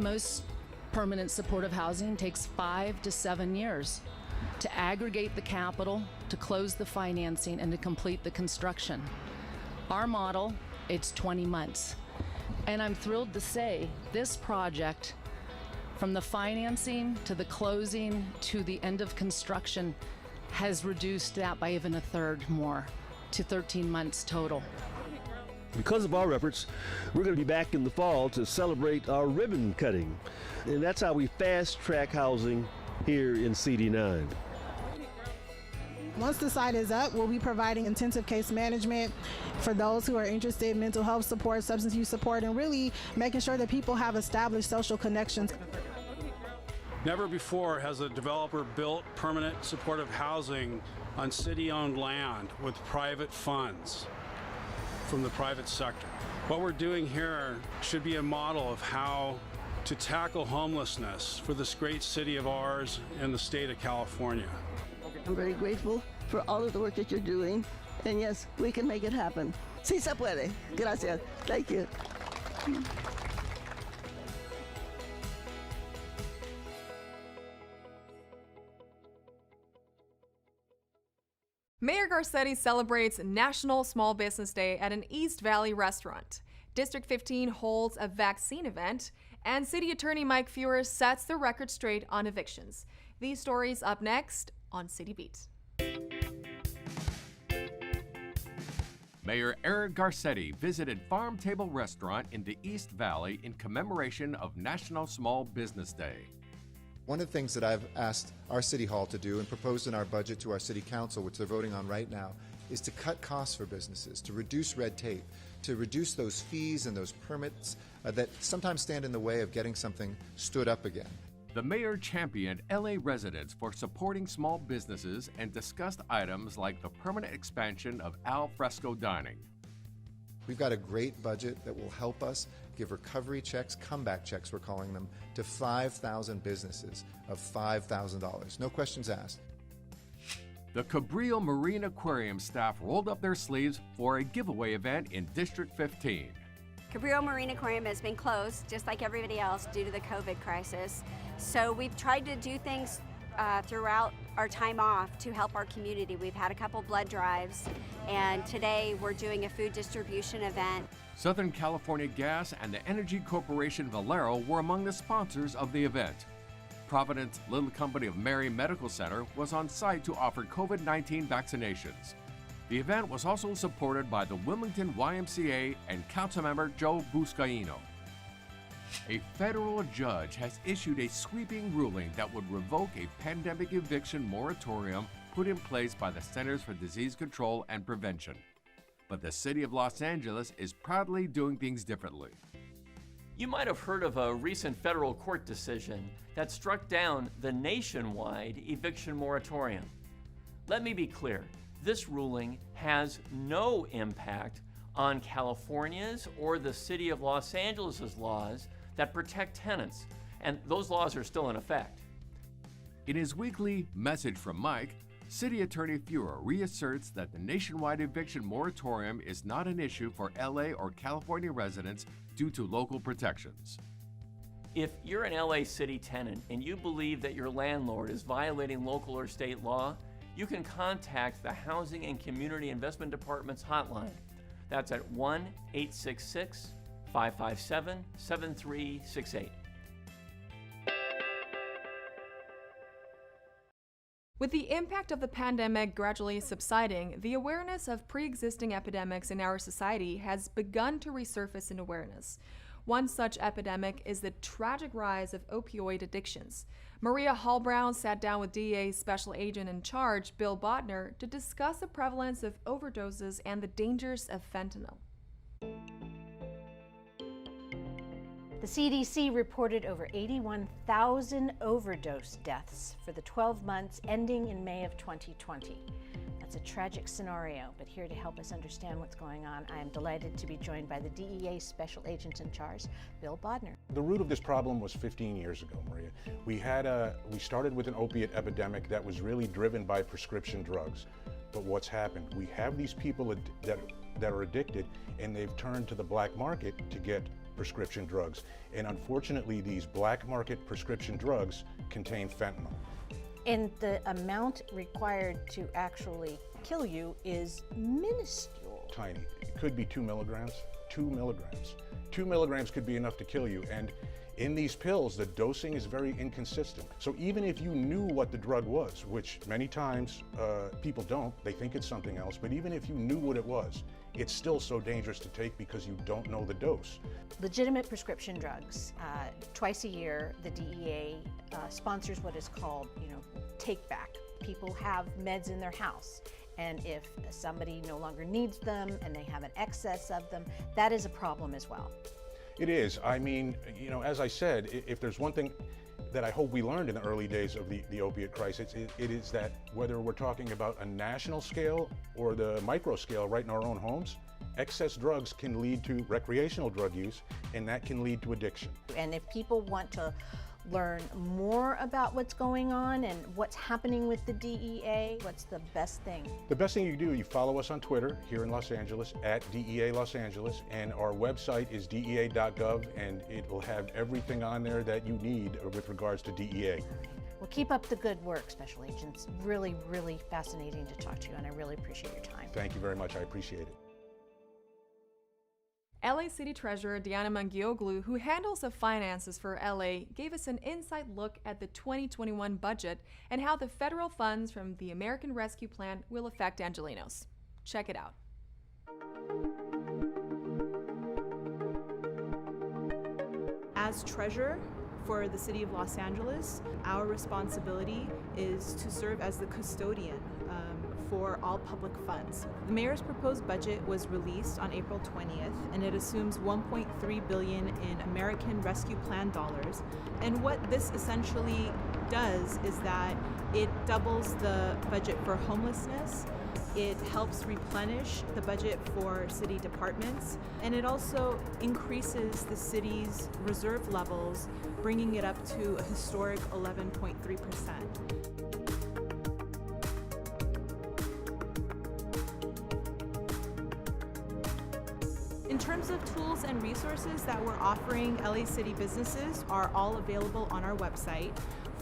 Most permanent supportive housing takes 5 to 7 years to aggregate the capital, to close the financing, and to complete the construction. Our model, it's 20 months. And I'm thrilled to say this project, from the financing to the closing to the end of construction, has reduced that by even a third more, to 13 months total. Because of our efforts, we're going to be back in the fall to celebrate our ribbon cutting. And that's how we fast-track housing here in CD9. Once the site is up, we'll be providing intensive case management for those who are interested in mental health support, substance use support, and really making sure that people have established social connections. Never before has a developer built permanent supportive housing on city-owned land with private funds from the private sector. What we're doing here should be a model of how to tackle homelessness for this great city of ours and the state of California. I'm very grateful for all of the work that you're doing, and yes, we can make it happen. Sí se puede. Gracias. Thank you. Mayor Garcetti celebrates National Small Business Day at an East Valley restaurant. District 15 holds a vaccine event, and City Attorney Mike Feuer sets the record straight on evictions. These stories up next on City Beat. Mayor Eric Garcetti visited Farm Table Restaurant in the East Valley in commemoration of National Small Business Day. One of the things that I've asked our City Hall to do and proposed in our budget to our City Council, which they're voting on right now, is to cut costs for businesses, to reduce red tape, to reduce those fees and those permits that sometimes stand in the way of getting something stood up again. The mayor championed LA residents for supporting small businesses and discussed items like the permanent expansion of al fresco dining. We've got a great budget that will help us give recovery checks, comeback checks we're calling them, to 5,000 businesses of $5,000. No questions asked. The Cabrillo Marine Aquarium staff rolled up their sleeves for a giveaway event in District 15. Cabrillo Marine Aquarium has been closed, just like everybody else, due to the COVID crisis. So we've tried to do things throughout our time off to help our community. We've had a couple blood drives, and today we're doing a food distribution event. Southern California Gas and the energy corporation Valero were among the sponsors of the event. Providence Little Company of Mary Medical Center was on site to offer COVID-19 vaccinations. The event was also supported by the Wilmington YMCA and Councilmember Joe Buscaino. A federal judge has issued a sweeping ruling that would revoke a pandemic eviction moratorium put in place by the Centers for Disease Control and Prevention. But the city of Los Angeles is proudly doing things differently. You might have heard of a recent federal court decision that struck down the nationwide eviction moratorium. Let me be clear, this ruling has no impact on California's or the city of Los Angeles' laws that protect tenants, and those laws are still in effect. In his weekly Message from Mike, City Attorney Feuer reasserts that the nationwide eviction moratorium is not an issue for LA or California residents due to local protections. If you're an LA city tenant and you believe that your landlord is violating local or state law, you can contact the Housing and Community Investment Department's hotline. That's at 1-866-557-7368. With the impact of the pandemic gradually subsiding, the awareness of pre-existing epidemics in our society has begun to resurface in awareness. One such epidemic is the tragic rise of opioid addictions. Maria Hallbrown sat down with DEA Special Agent in Charge, Bill Bodner, to discuss the prevalence of overdoses and the dangers of fentanyl. The CDC reported over 81,000 overdose deaths for the 12 months ending in May of 2020. That's a tragic scenario, but here to help us understand what's going on, I am delighted to be joined by the DEA Special Agent in Charge, Bill Bodner. The root of this problem was 15 years ago, Maria. We started with an opiate epidemic that was really driven by prescription drugs. But what's happened? We have these people that are addicted, and they've turned to the black market to get prescription drugs. And unfortunately, these black market prescription drugs contain fentanyl. And the amount required to actually kill you is minuscule. Tiny. It could be 2 milligrams. 2 milligrams. 2 milligrams could be enough to kill you. And in these pills, the dosing is very inconsistent. So even if you knew what the drug was, which many times people don't, they think it's something else, but even if you knew what it was, it's still so dangerous to take because you don't know the dose. Legitimate prescription drugs. Twice a year, the DEA sponsors what is called, take back. People have meds in their house, and if somebody no longer needs them and they have an excess of them, that is a problem as well. It is. I mean, as I said, if there's one thing that I hope we learned in the early days of the opiate crisis, it is that whether we're talking about a national scale or the micro scale right in our own homes, excess drugs can lead to recreational drug use, and that can lead to addiction. And if people want to learn more about what's going on and what's happening with the DEA, what's the best thing? The best thing you do, you follow us on Twitter here in Los Angeles at DEA Los Angeles, and our website is dea.gov, and it will have everything on there that you need with regards to DEA. Well, keep up the good work, Special Agents. Really, really fascinating to talk to you, and I really appreciate your time. Thank you very much. I appreciate it. LA City Treasurer Diana Mangioglu, who handles the finances for LA, gave us an inside look at the 2021 budget and how the federal funds from the American Rescue Plan will affect Angelenos. Check it out. As treasurer for the city of Los Angeles, our responsibility is to serve as the custodian for all public funds. The mayor's proposed budget was released on April 20th, and it assumes $1.3 billion in American Rescue Plan dollars. And what this essentially does is that it doubles the budget for homelessness, it helps replenish the budget for city departments, and it also increases the city's reserve levels, bringing it up to a historic 11.3%. In terms of tools and resources that we're offering LA City businesses are all available on our website.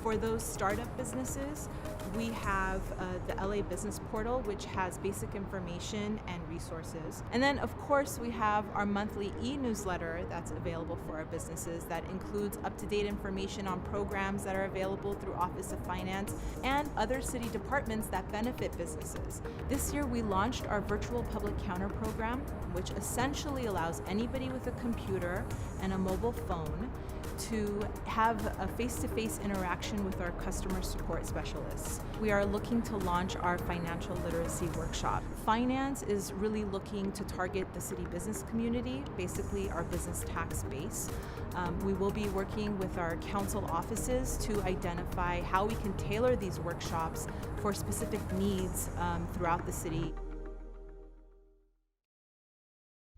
For those startup businesses, we have the LA Business Portal, which has basic information and resources. And then, of course, we have our monthly e-newsletter that's available for our businesses that includes up-to-date information on programs that are available through Office of Finance and other city departments that benefit businesses. This year, we launched our virtual public counter program, which essentially allows anybody with a computer and a mobile phone to have a face-to-face interaction with our customer support specialists. We are looking to launch our financial literacy workshop. Finance is really looking to target the city business community, basically our business tax base. We will be working with our council offices to identify how we can tailor these workshops for specific needs throughout the city.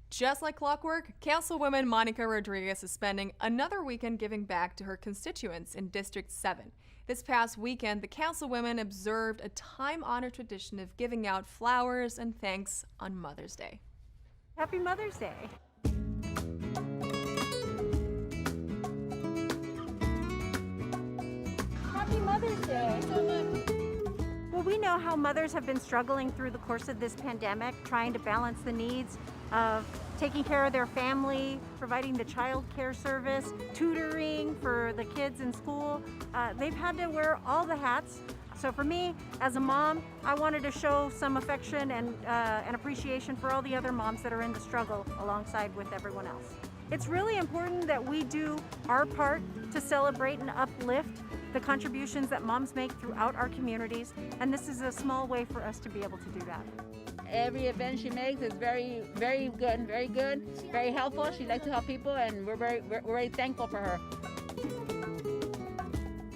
Just like clockwork, Councilwoman Monica Rodriguez is spending another weekend giving back to her constituents in District 7. This past weekend, the Councilwoman observed a time-honored tradition of giving out flowers and thanks on Mother's Day. Happy Mother's Day. Happy Mother's Day. Well, we know how mothers have been struggling through the course of this pandemic, trying to balance the needs of taking care of their family, providing the child care service, tutoring for the kids in school. They've had to wear all the hats. So for me, as a mom, I wanted to show some affection and appreciation for all the other moms that are in the struggle alongside with everyone else. It's really important that we do our part to celebrate and uplift the contributions that moms make throughout our communities, and this is a small way for us to be able to do that. Every event she makes is very, very good, very helpful. She likes to help people, and we're very thankful for her.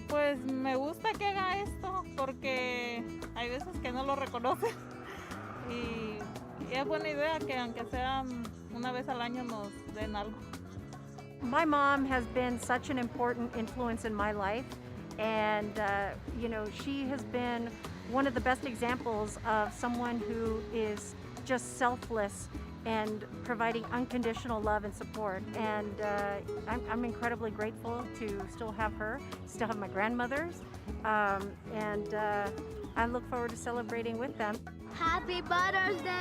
Pues me gusta que haga esto porque hay veces que no lo reconocen y es buena idea que aunque sea una vez al año nos den algo. My mom has been such an important influence in my life, and she has been one of the best examples of someone who is just selfless and providing unconditional love and support. And I'm incredibly grateful to still have her, still have my grandmothers, and I look forward to celebrating with them. Happy Mother's Day!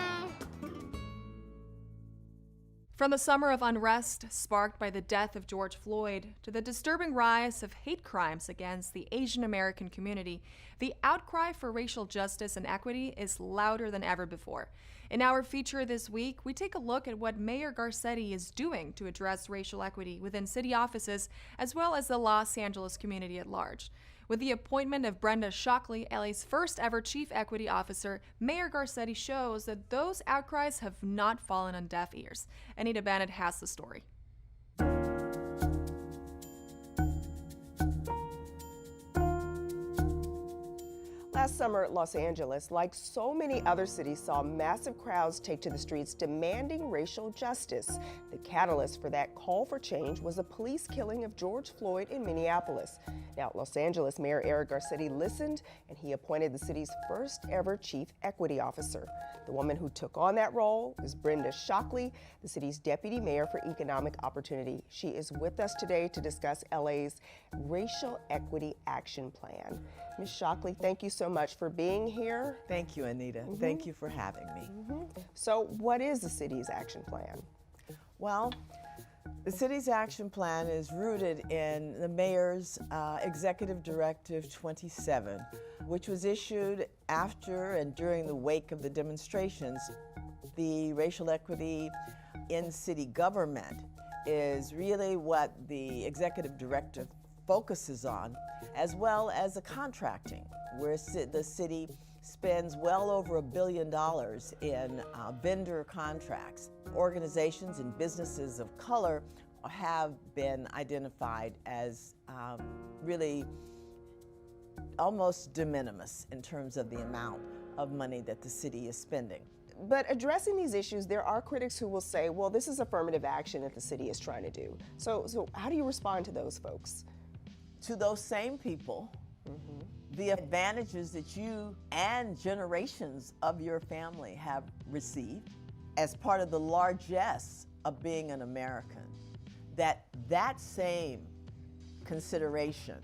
From the summer of unrest sparked by the death of George Floyd to the disturbing rise of hate crimes against the Asian American community, the outcry for racial justice and equity is louder than ever before. In our feature this week, we take a look at what Mayor Garcetti is doing to address racial equity within city offices as well as the Los Angeles community at large. With the appointment of Brenda Shockley, LA's first ever Chief Equity Officer, Mayor Garcetti shows that those outcries have not fallen on deaf ears. Anita Bennett has the story. Last summer, Los Angeles, like so many other cities, saw massive crowds take to the streets demanding racial justice. The catalyst for that call for change was the police killing of George Floyd in Minneapolis. Now, Los Angeles Mayor Eric Garcetti listened, and he appointed the city's first ever Chief Equity Officer. The woman who took on that role is Brenda Shockley, the city's Deputy Mayor for Economic Opportunity. She is with us today to discuss LA's Racial Equity Action Plan. Ms. Shockley, thank you so much for being here. Thank you, Anita. Thank you for having me. So what is the city's action plan? Well, the city's action plan is rooted in the mayor's Executive Directive 27, which was issued after and during the wake of the demonstrations. The racial equity in city government is really what the Executive Directive focuses on, as well as the contracting, where the city spends well over $1 billion in vendor contracts. Organizations and businesses of color have been identified as really almost de minimis in terms of the amount of money that the city is spending. But addressing these issues, there are critics who will say, well, this is affirmative action that the city is trying to do. So how do you respond to those folks? To those same people, the advantages that you and generations of your family have received as part of the largesse of being an American, that same consideration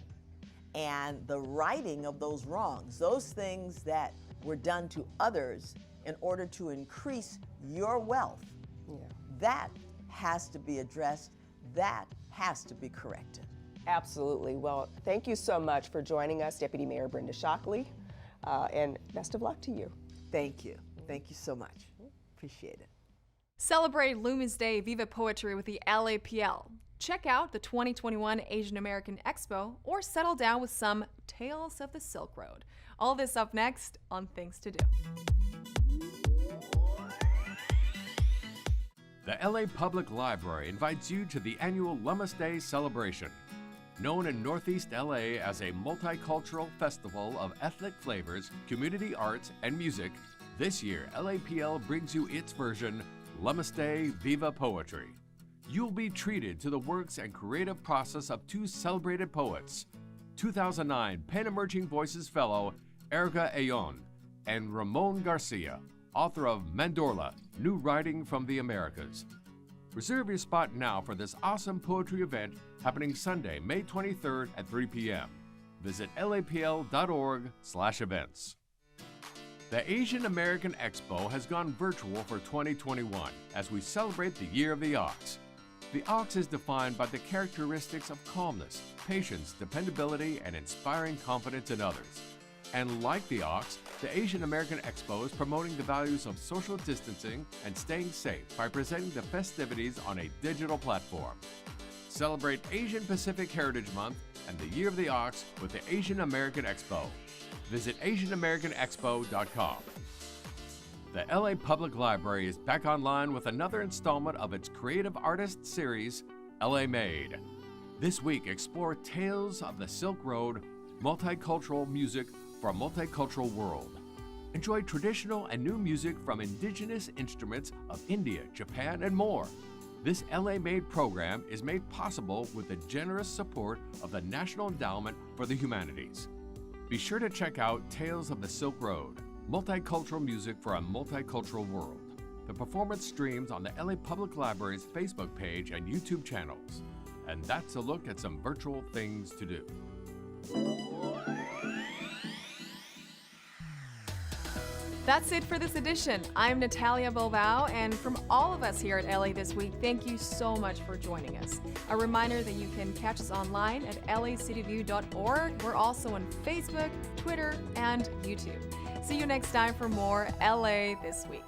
and the righting of those wrongs, those things that were done to others in order to increase your wealth, that has to be addressed, that has to be corrected. Absolutely. Well, thank you so much for joining us, Deputy Mayor Brenda Shockley, and best of luck to you. Thank you. Thank you so much. Appreciate it. Celebrate Loomis Day Viva Poetry with the LAPL. Check out the 2021 Asian American Expo or settle down with some Tales of the Silk Road. All this up next on Things to Do. The LA Public Library invites you to the annual Loomis Day celebration. Known in Northeast LA as a multicultural festival of ethnic flavors, community arts, and music, this year LAPL brings you its version, Loomis Day Viva Poetry. You'll be treated to the works and creative process of two celebrated poets, 2009 PEN Emerging Voices Fellow Erica Ayon and Ramon Garcia, author of Mandorla, New Writing from the Americas. Reserve your spot now for this awesome poetry event happening Sunday, May 23rd at 3 p.m. Visit lapl.org/events. The Asian American Expo has gone virtual for 2021 as we celebrate the Year of the Ox. The ox is defined by the characteristics of calmness, patience, dependability, and inspiring confidence in others. And like the ox, the Asian American Expo is promoting the values of social distancing and staying safe by presenting the festivities on a digital platform. Celebrate Asian Pacific Heritage Month and the Year of the Ox with the Asian American Expo. Visit AsianAmericanExpo.com. The LA Public Library is back online with another installment of its Creative Artists series, LA Made. This week, explore Tales of the Silk Road, multicultural music for a multicultural world. Enjoy traditional and new music from indigenous instruments of India, Japan, and more. This LA Made program is made possible with the generous support of the National Endowment for the Humanities. Be sure to check out Tales of the Silk Road, multicultural music for a multicultural world. The performance streams on the LA Public Library's Facebook page and YouTube channels. And that's a look at some virtual things to do. That's it for this edition. I'm Natalia Bilbao, and from all of us here at LA This Week, thank you so much for joining us. A reminder that you can catch us online at lacityview.org. We're also on Facebook, Twitter, and YouTube. See you next time for more LA This Week.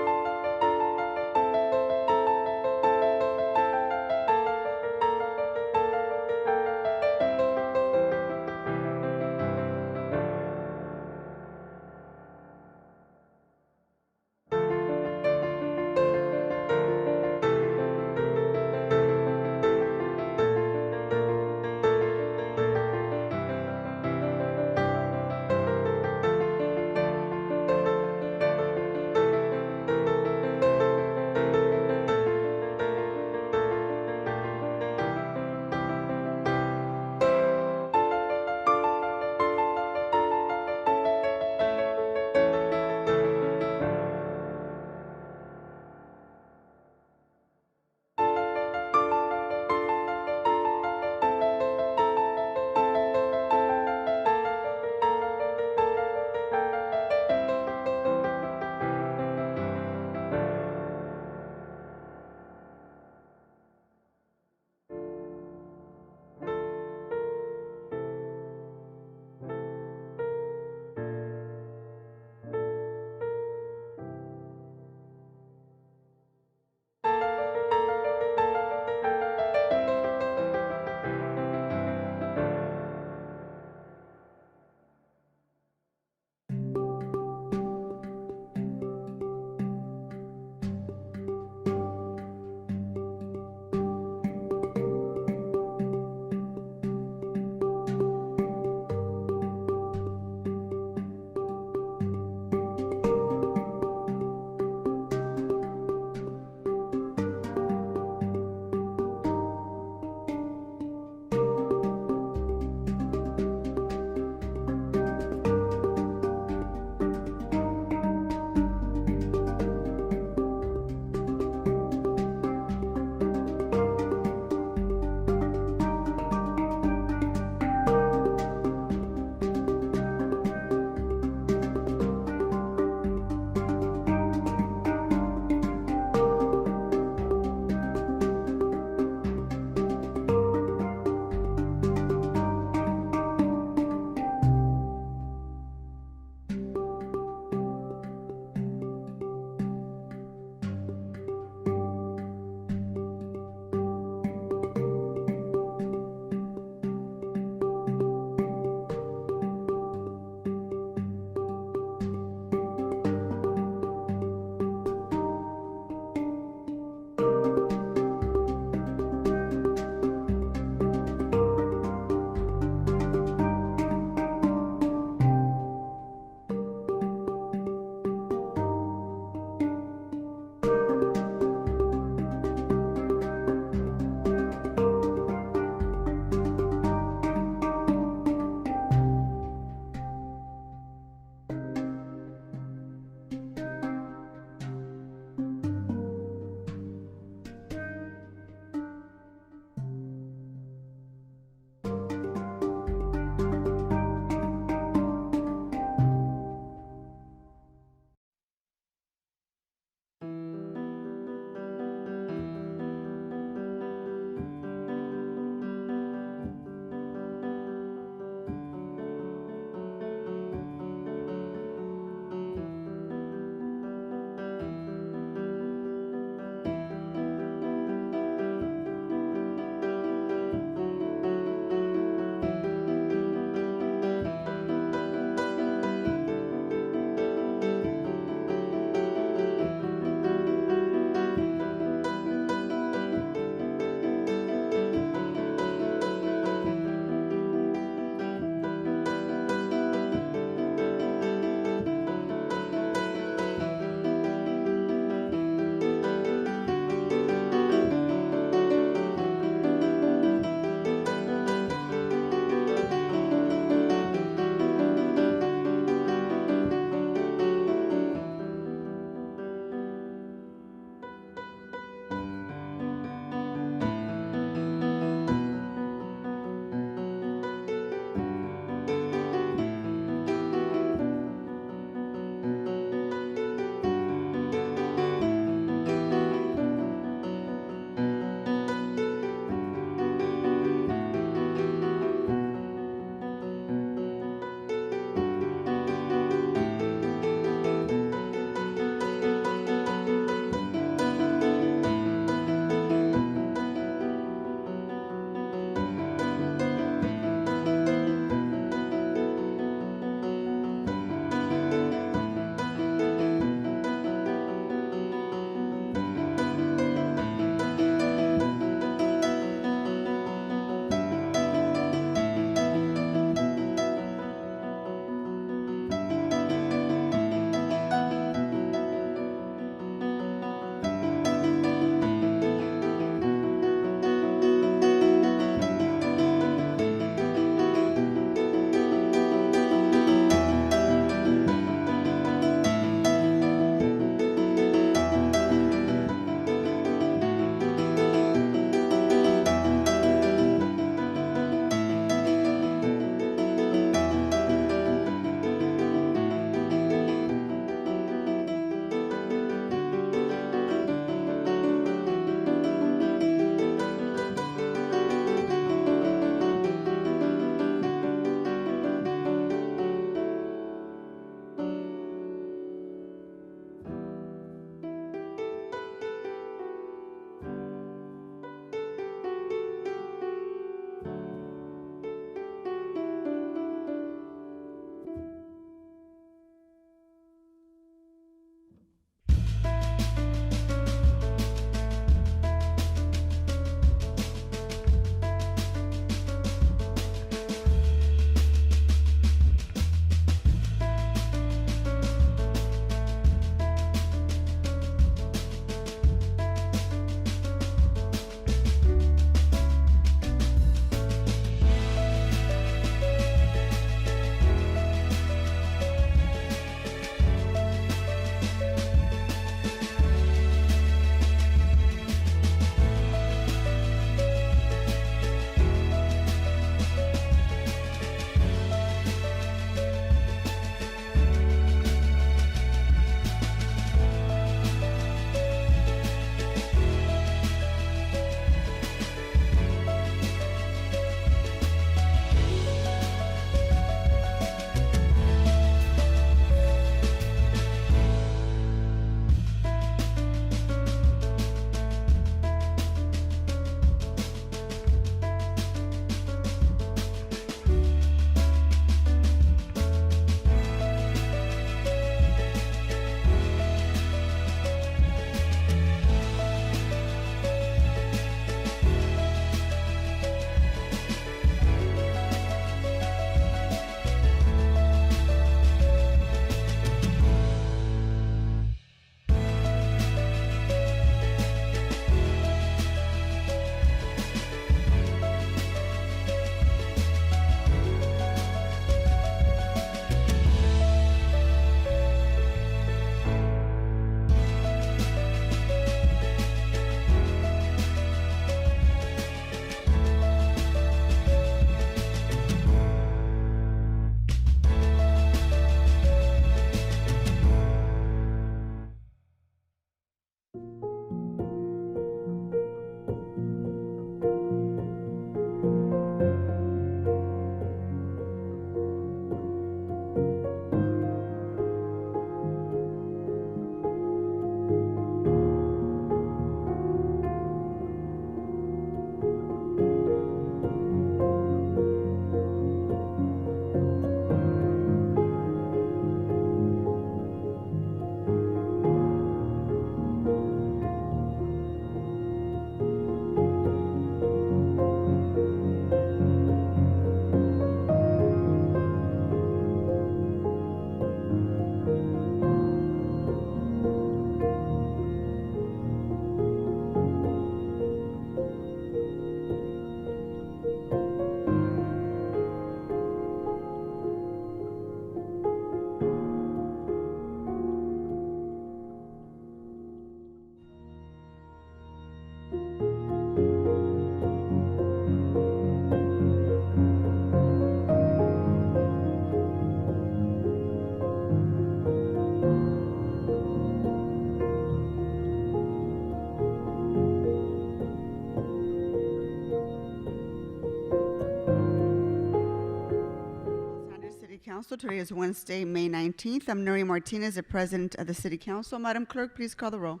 Council. Today is Wednesday, May 19th. I'm Nuri Martinez, the President of the City Council. Madam Clerk, please call the roll.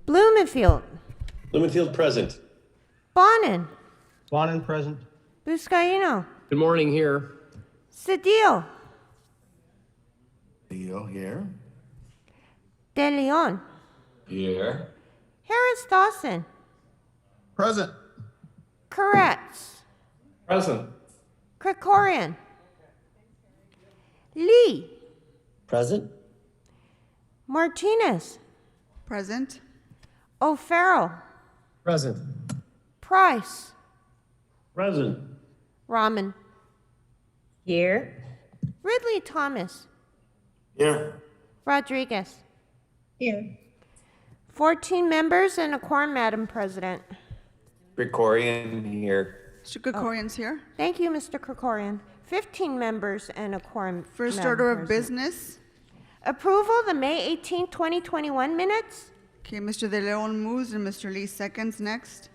Blumenfield. Blumenfield present. Bonin. Bonin present. Buscaino. Good morning here. Cedillo. Leo here. De Leon. Here. Harris Dawson. Present. Koretz. Present. Krikorian. Lee. Present. Martinez. Present. O'Farrell. Present. Price. Present. Rahman. Here. Ridley Thomas. Here. Rodriguez. Here. 14 members and a quorum, Madam President. Gregorian here. Mr. Krikorian's here. Thank you, Mr. Krikorian. 15 members and a quorum. First Madam order of President. business. Approval the May 18, 2021 minutes. Okay, Mr. De Leon moves and Mr. Lee seconds. Next.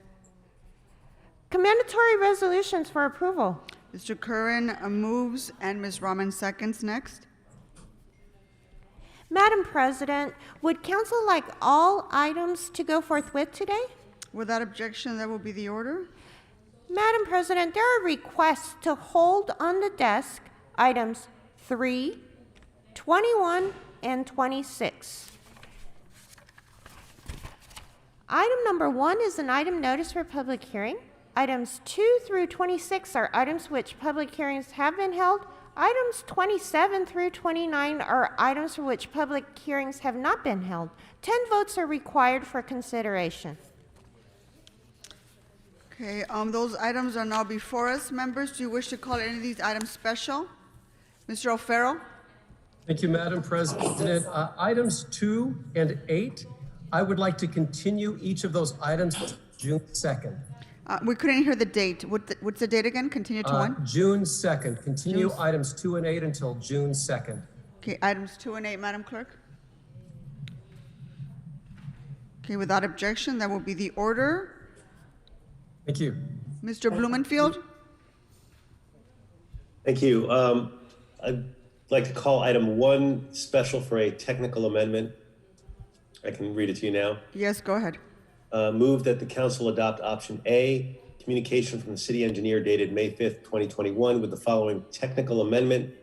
Commendatory resolutions for approval. Mr. Curran moves and Ms. Rahman seconds. Next. Madam President, would council like all items to go forthwith today? Without objection, that will be the order. Madam President, there are requests to hold on the desk items 3, 21, and 26. Item number 1 is an item notice for public hearing. Items 2 through 26 are items which public hearings have been held. Items 27 through 29 are items for which public hearings have not been held. 10 votes are required for consideration. Okay, those items are now before us. Members, do you wish to call any of these items special? Mr. O'Farrell? Thank you, Madam President. Items 2 and 8, I would like to continue each of those items to June 2nd. We couldn't hear the date. What's the date again? Continue to when? June 2nd. Continue June. items 2 and 8 until June 2nd. Okay, items 2 and 8, Madam Clerk. Okay, without objection, that will be the order. Thank you. Mr. Blumenfield? Thank you. I'd like to call item 1 special for a technical amendment. I can read it to you now. Yes, go ahead. Move that the council adopt option A, communication from the city engineer dated May 5th, 2021 with the following technical amendment.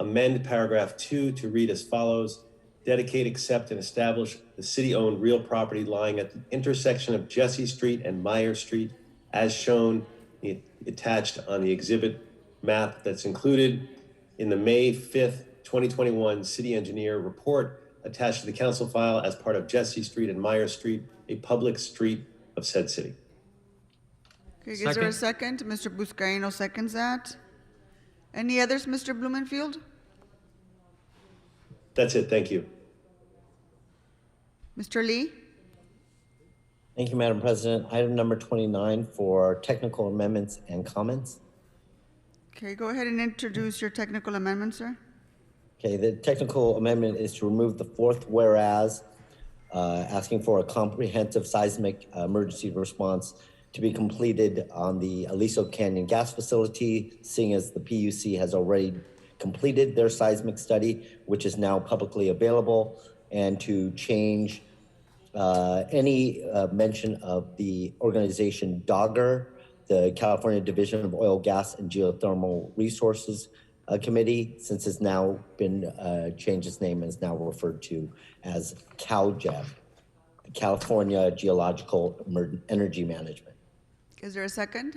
Amend paragraph 2 to read as follows. Dedicate, accept, and establish the city-owned real property lying at the intersection of Jesse Street and Meyer Street as shown attached on the exhibit map that's included in the May 5th, 2021 city engineer report attached to the council file as part of Jesse Street and Meyer Street, a public street of said city. Okay, is there a second? Mr. Buscaino seconds that. Any others, Mr. Blumenfield? That's it, thank you. Mr. Lee? Thank you, Madam President. Item number 29 for technical amendments and comments. Okay, go ahead and introduce your technical amendment, sir. Okay, the technical amendment is to remove the fourth whereas, asking for a comprehensive seismic emergency response to be completed on the Aliso Canyon gas facility, seeing as the PUC has already completed their seismic study, which is now publicly available, and to change any mention of the organization DOGGR, the California Division of Oil, Gas, and Geothermal Resources Committee, since it's now been changed its name and is now referred to as CalGEM, the California Geological Energy Management. Is there a second?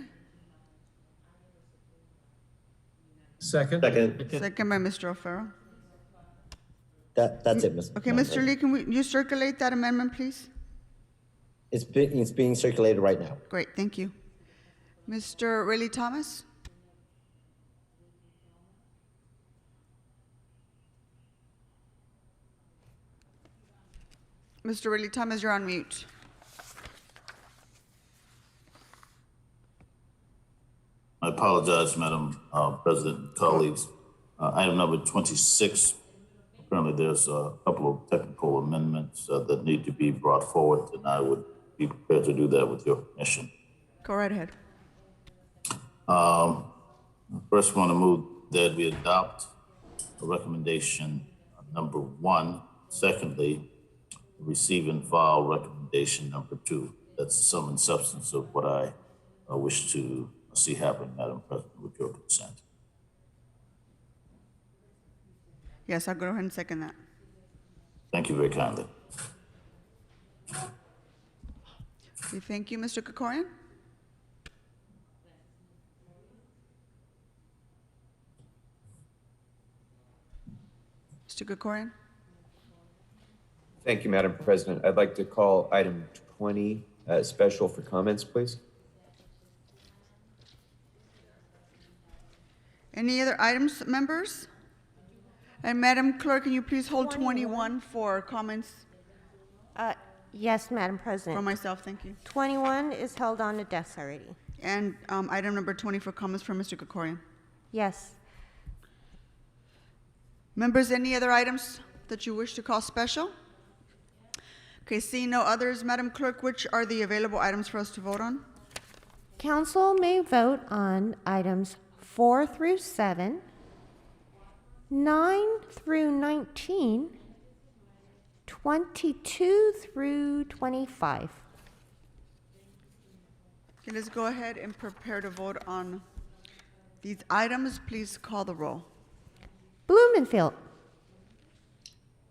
Second. Second by Mr. O'Farrell. That's it, Mr. Okay, Mr. Lee, can you circulate that amendment, please? It's being circulated right now. Great, thank you. Mr. Riley Thomas? Mr. Riley Thomas, you're on mute. I apologize, Madam President and colleagues. Item number 26, apparently there's a couple of technical amendments that need to be brought forward, and I would be prepared to do that with your permission. Go right ahead. First, I want to move that we adopt recommendation number 1. Secondly, receive and file recommendation number 2. That's the sum and substance of what I wish to see happen, Madam President, with your consent. Yes, I'll go ahead and second that. Thank you very kindly. Okay, thank you, Mr. Krikorian. Mr. Krikorian. Thank you, Madam President. I'd like to call item 20 special for comments, please. Any other items, members? And Madam Clerk, can you please hold 21 for comments? Yes, Madam President. For myself, thank you. 21 is held on the desk already. And item number 20 for comments from Mr. Krikorian. Yes. Members, any other items that you wish to call special? Okay, seeing no others, Madam Clerk, which are the available items for us to vote on? Council may vote on items 4 through 7, 9 through 19, 22 through 25. Okay, let's go ahead and prepare to vote on these items. Please call the roll. Blumenfield.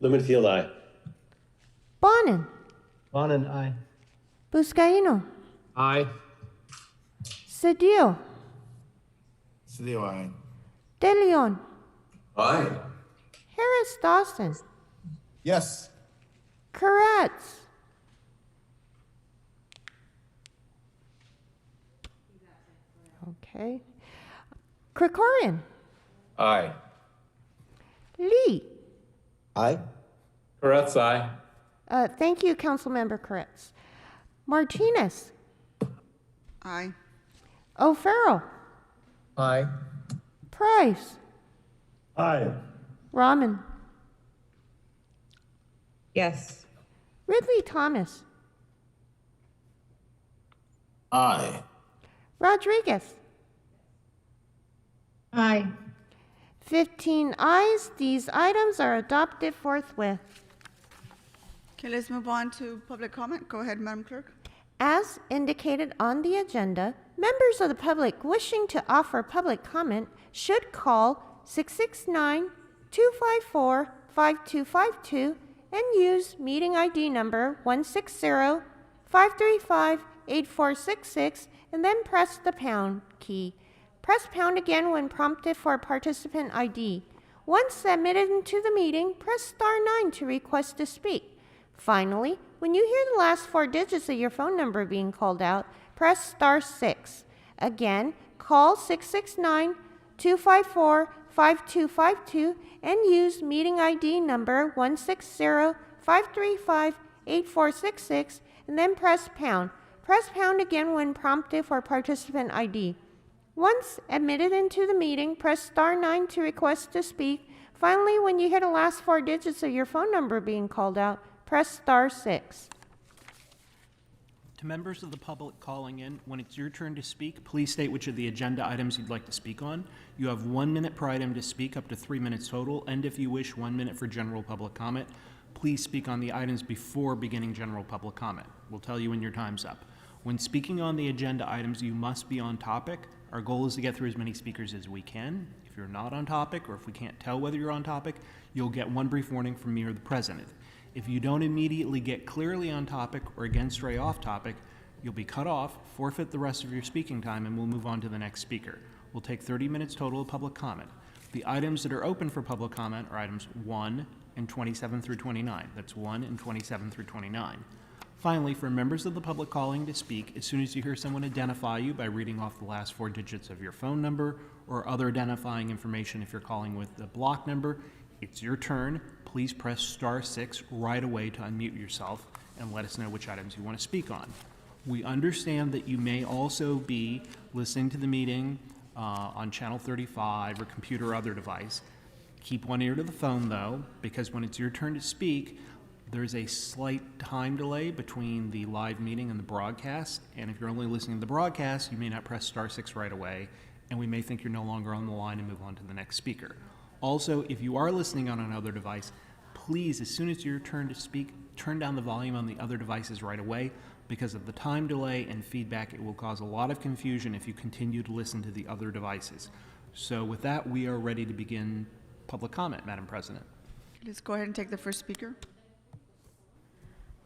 Blumenfield, aye. Bonin. Bonin, aye. Buscaino. Aye. Cedillo. Cedillo, aye. De Leon. Aye. Harris Dawson. Yes. Koretz. Okay. Krikorian. Aye. Lee. Aye. Koretz, aye. Thank you, Councilmember Koretz. Martinez. Aye. O'Farrell. Aye. Price. Aye. Rahman. Yes. Ridley Thomas. Aye. Rodriguez. Aye. 15 ayes. These items are adopted forthwith. Okay, let's move on to public comment. Go ahead, Madam Clerk. As indicated on the agenda, members of the public wishing to offer public comment should call 669-254-5252 and use meeting ID number 160-535-8466 and then press the pound key. Press pound again when prompted for participant ID. Once admitted into the meeting, press star 9 to request to speak. Finally, when you hear the last 4 digits of your phone number being called out, press star 6. Again, call 669-254-5252 and use meeting ID number 160-535-8466 and then press pound. Press pound again when prompted for participant ID. Once admitted into the meeting, press star 9 to request to speak. Finally, when you hear the last 4 digits of your phone number being called out, press star 6. To members of the public calling in, when it's your turn to speak, please state which of the agenda items you'd like to speak on. You have 1 minute per item to speak, up to 3 minutes total, and if you wish, 1 minute for general public comment. Please speak on the items before beginning general public comment. We'll tell you when your time's up. When speaking on the agenda items, you must be on topic. Our goal is to get through as many speakers as we can. If you're not on topic, or if we can't tell whether you're on topic, you'll get 1 brief warning from me or the president. If you don't immediately get clearly on topic or again stray off topic, you'll be cut off, forfeit the rest of your speaking time, and we'll move on to the next speaker. We'll take 30 minutes total of public comment. The items that are open for public comment are items 1 and 27 through 29. That's 1 and 27 through 29. Finally, for members of the public calling to speak, as soon as you hear someone identify you by reading off the last 4 digits of your phone number or other identifying information if you're calling with the block number, it's your turn. Please press star 6 right away to unmute yourself and let us know which items you want to speak on. We understand that you may also be listening to the meeting on channel 35 or computer or other device. Keep one ear to the phone though, because when it's your turn to speak, there's a slight time delay between the live meeting and the broadcast, and if you're only listening to the broadcast, you may not press star 6 right away, and we may think you're no longer on the line and move on to the next speaker. Also, if you are listening on another device, please, as soon as your turn to speak, turn down the volume on the other devices right away. Because of the time delay and feedback, it will cause a lot of confusion if you continue to listen to the other devices. So with that, we are ready to begin public comment, Madam President. Let's go ahead and take the first speaker.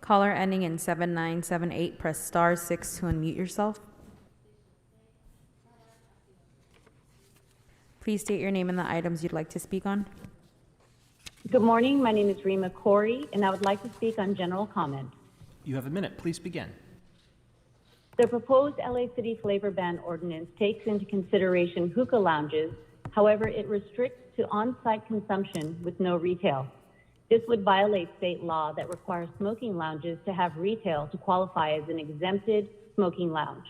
Caller ending in 7978, press star 6 to unmute yourself. Please state your name and the items you'd like to speak on. Good morning. My name is Rima Corey, and I would like to speak on general comment. You have a minute. Please begin. The proposed LA City flavor ban ordinance takes into consideration hookah lounges. However, it restricts to on-site consumption with no retail. This would violate state law that requires smoking lounges to have retail to qualify as an exempted smoking lounge.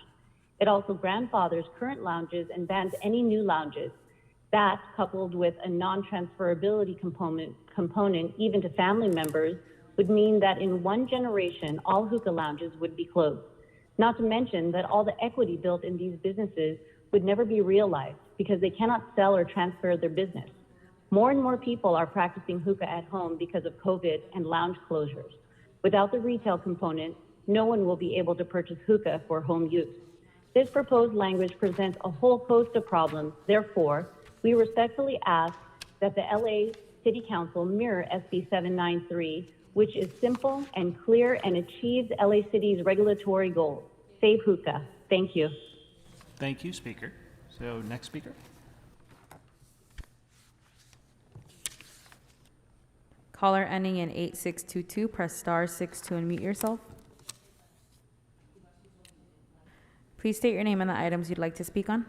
It also grandfathers current lounges and bans any new lounges. That, coupled with a non-transferability component even to family members, would mean that in one generation, all hookah lounges would be closed. Not to mention that all the equity built in these businesses would never be realized because they cannot sell or transfer their business. More and more people are practicing hookah at home because of COVID and lounge closures. Without the retail component, no one will be able to purchase hookah for home use. This proposed language presents a whole host of problems. Therefore, we respectfully ask that the LA City Council mirror SB 793, which is simple and clear and achieves LA City's regulatory goals. Save hookah. Thank you. Thank you, Speaker. So, next speaker. Caller ending in 8622, press star 6 to unmute yourself. Please state your name and the items you'd like to speak on.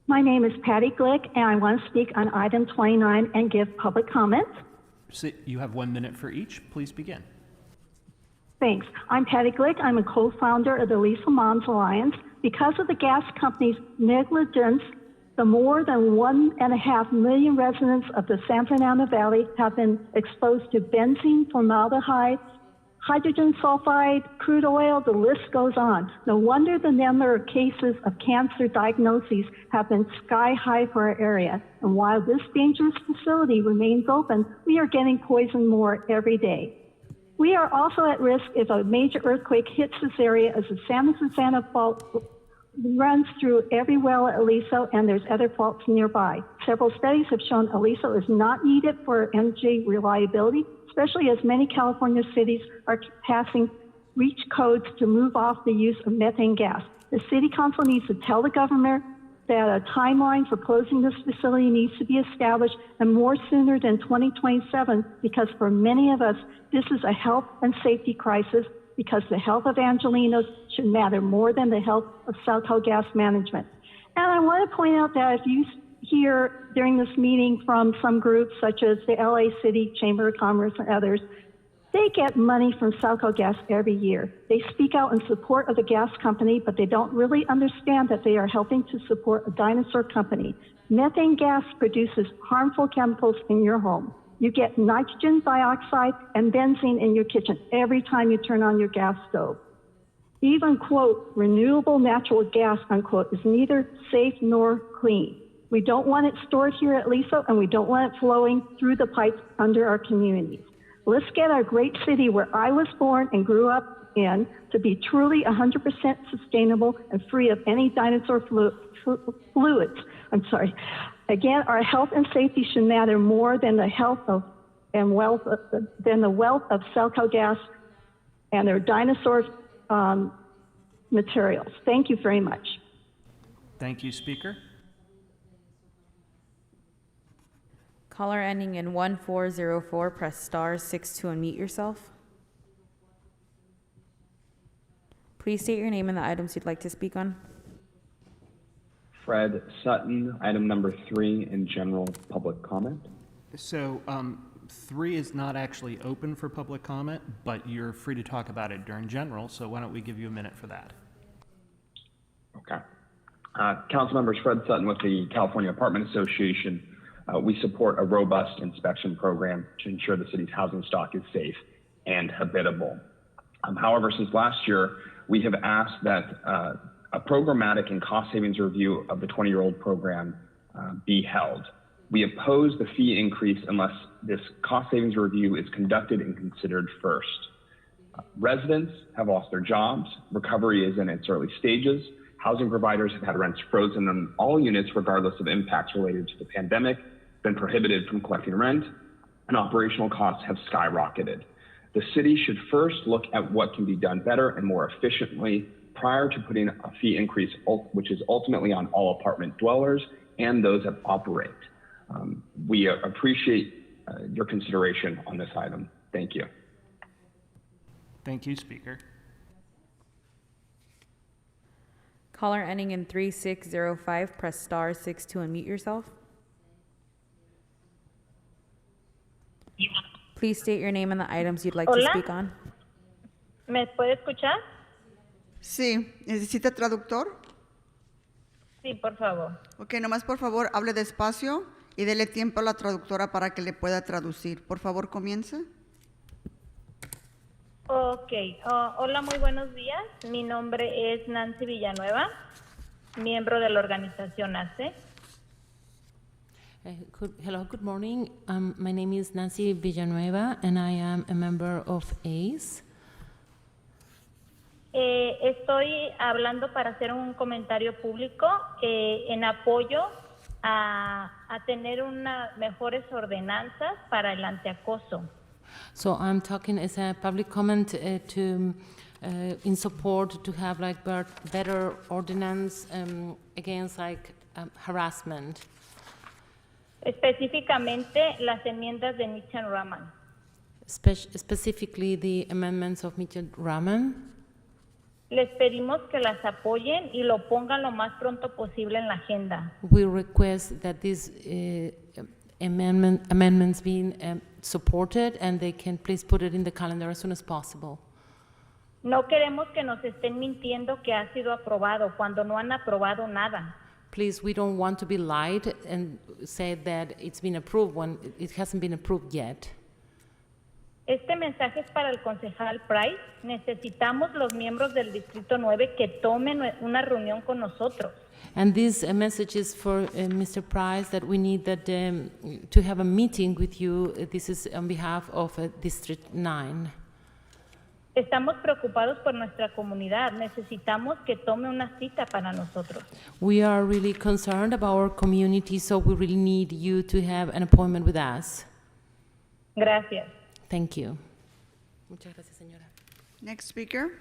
My name is Patty Glick, and I want to speak on item 29 and give public comment. So you have 1 minute for each. Please begin. Thanks. I'm Patty Glick. I'm a co-founder of the Lisa Moms Alliance. Because of the gas company's negligence, the more than 1.5 million residents of the San Fernando Valley have been exposed to benzene, formaldehyde, hydrogen sulfide, crude oil, the list goes on. No wonder the number of cases of cancer diagnoses have been sky high for our area. And while this dangerous facility remains open, we are getting poisoned more every day. We are also at risk if a major earthquake hits this area, as the San Susana Fault runs through every well at Aliso, and there's other faults nearby. Several studies have shown Aliso is not needed for energy reliability, especially as many California cities are passing REACH codes to move off the use of methane gas. The City Council needs to tell the governor that a timeline for closing this facility needs to be established, and more sooner than 2027, because for many of us, this is a health and safety crisis, because the health of Angelenos should matter more than the health of SoCal Gas Management. And I want to point out that if you hear during this meeting from some groups such as the LA City Chamber of Commerce and others, they get money from SoCal Gas every year. They speak out in support of the gas company, but they don't really understand that they are helping to support a dinosaur company. Methane gas produces harmful chemicals in your home. You get nitrogen dioxide and benzene in your kitchen every time you turn on your gas stove. Even, quote, renewable natural gas, unquote, is neither safe nor clean. We don't want it stored here at LISO, and we don't want it flowing through the pipes under our communities. Let's get our great city where I was born and grew up in to be truly 100% sustainable and free of any dinosaur fluids. Again, our health and safety should matter more than the health of and wealth of, than the wealth of SoCal Gas and their dinosaur materials. Thank you very much. Thank you, Speaker. Caller ending in 1404, press star 6 to unmute yourself. Please state your name and the items you'd like to speak on. Fred Sutton, item number 3 in general public comment. So 3 is not actually open for public comment, but you're free to talk about it during general, so why don't we give you a minute for that? Okay. Council members, Fred Sutton with the California Apartment Association. We support a robust inspection program to ensure the city's housing stock is safe and habitable. However, since last year, we have asked that a programmatic and cost savings review of the 20-year-old program be held. We oppose the fee increase unless this cost savings review is conducted and considered first. Residents have lost their jobs. Recovery is in its early stages. Housing providers have had rents frozen on all units regardless of impacts related to the pandemic, been prohibited from collecting rent, and operational costs have skyrocketed. The city should first look at what can be done better and more efficiently prior to putting a fee increase, which is ultimately on all apartment dwellers and those that operate. We appreciate your consideration on this item. Thank you. Thank you, Speaker. Caller ending in 3605, press star 6 to unmute yourself. Please state your name and the items you'd like to speak on. ¿Me puede escuchar? Sí, ¿necesita traductor? Sí, por favor. Ok, nomás por favor hable despacio y dele tiempo a la traductora para que le pueda traducir. Por favor, comience. Ok, hola, muy buenos días. Mi nombre es Nancy Villanueva, miembro de la organización ACE. Hello, good morning. My name is Nancy Villanueva and I am a member of ACE. Estoy hablando para hacer un comentario público en apoyo a tener unas mejores ordenanzas para el antiacoso. So I'm talking as a public comment in support to have like better ordinance against like harassment. Específicamente las enmiendas de Mitchell Rahman. Specifically the amendments of Mitchell Rahman. Les pedimos que las apoyen y lo pongan lo más pronto posible en la agenda. We request that these amendments being supported and they can please put it in the calendar as soon as possible. No queremos que nos estén mintiendo que ha sido aprobado cuando no han aprobado nada. Please, we don't want to be lied and say that it's been approved when it hasn't been approved yet. Este mensaje es para el concejal Price. Necesitamos los miembros del Distrito 9 que tomen una reunión con nosotros. And this message is for Mr. Price that we need that to have a meeting with you. This is on behalf of District 9. Estamos preocupados por nuestra comunidad. Necesitamos que tome una cita para nosotros. We are really concerned about our community, so we really need you to have an appointment with us. Gracias. Thank you. Muchas gracias, señora. Next speaker.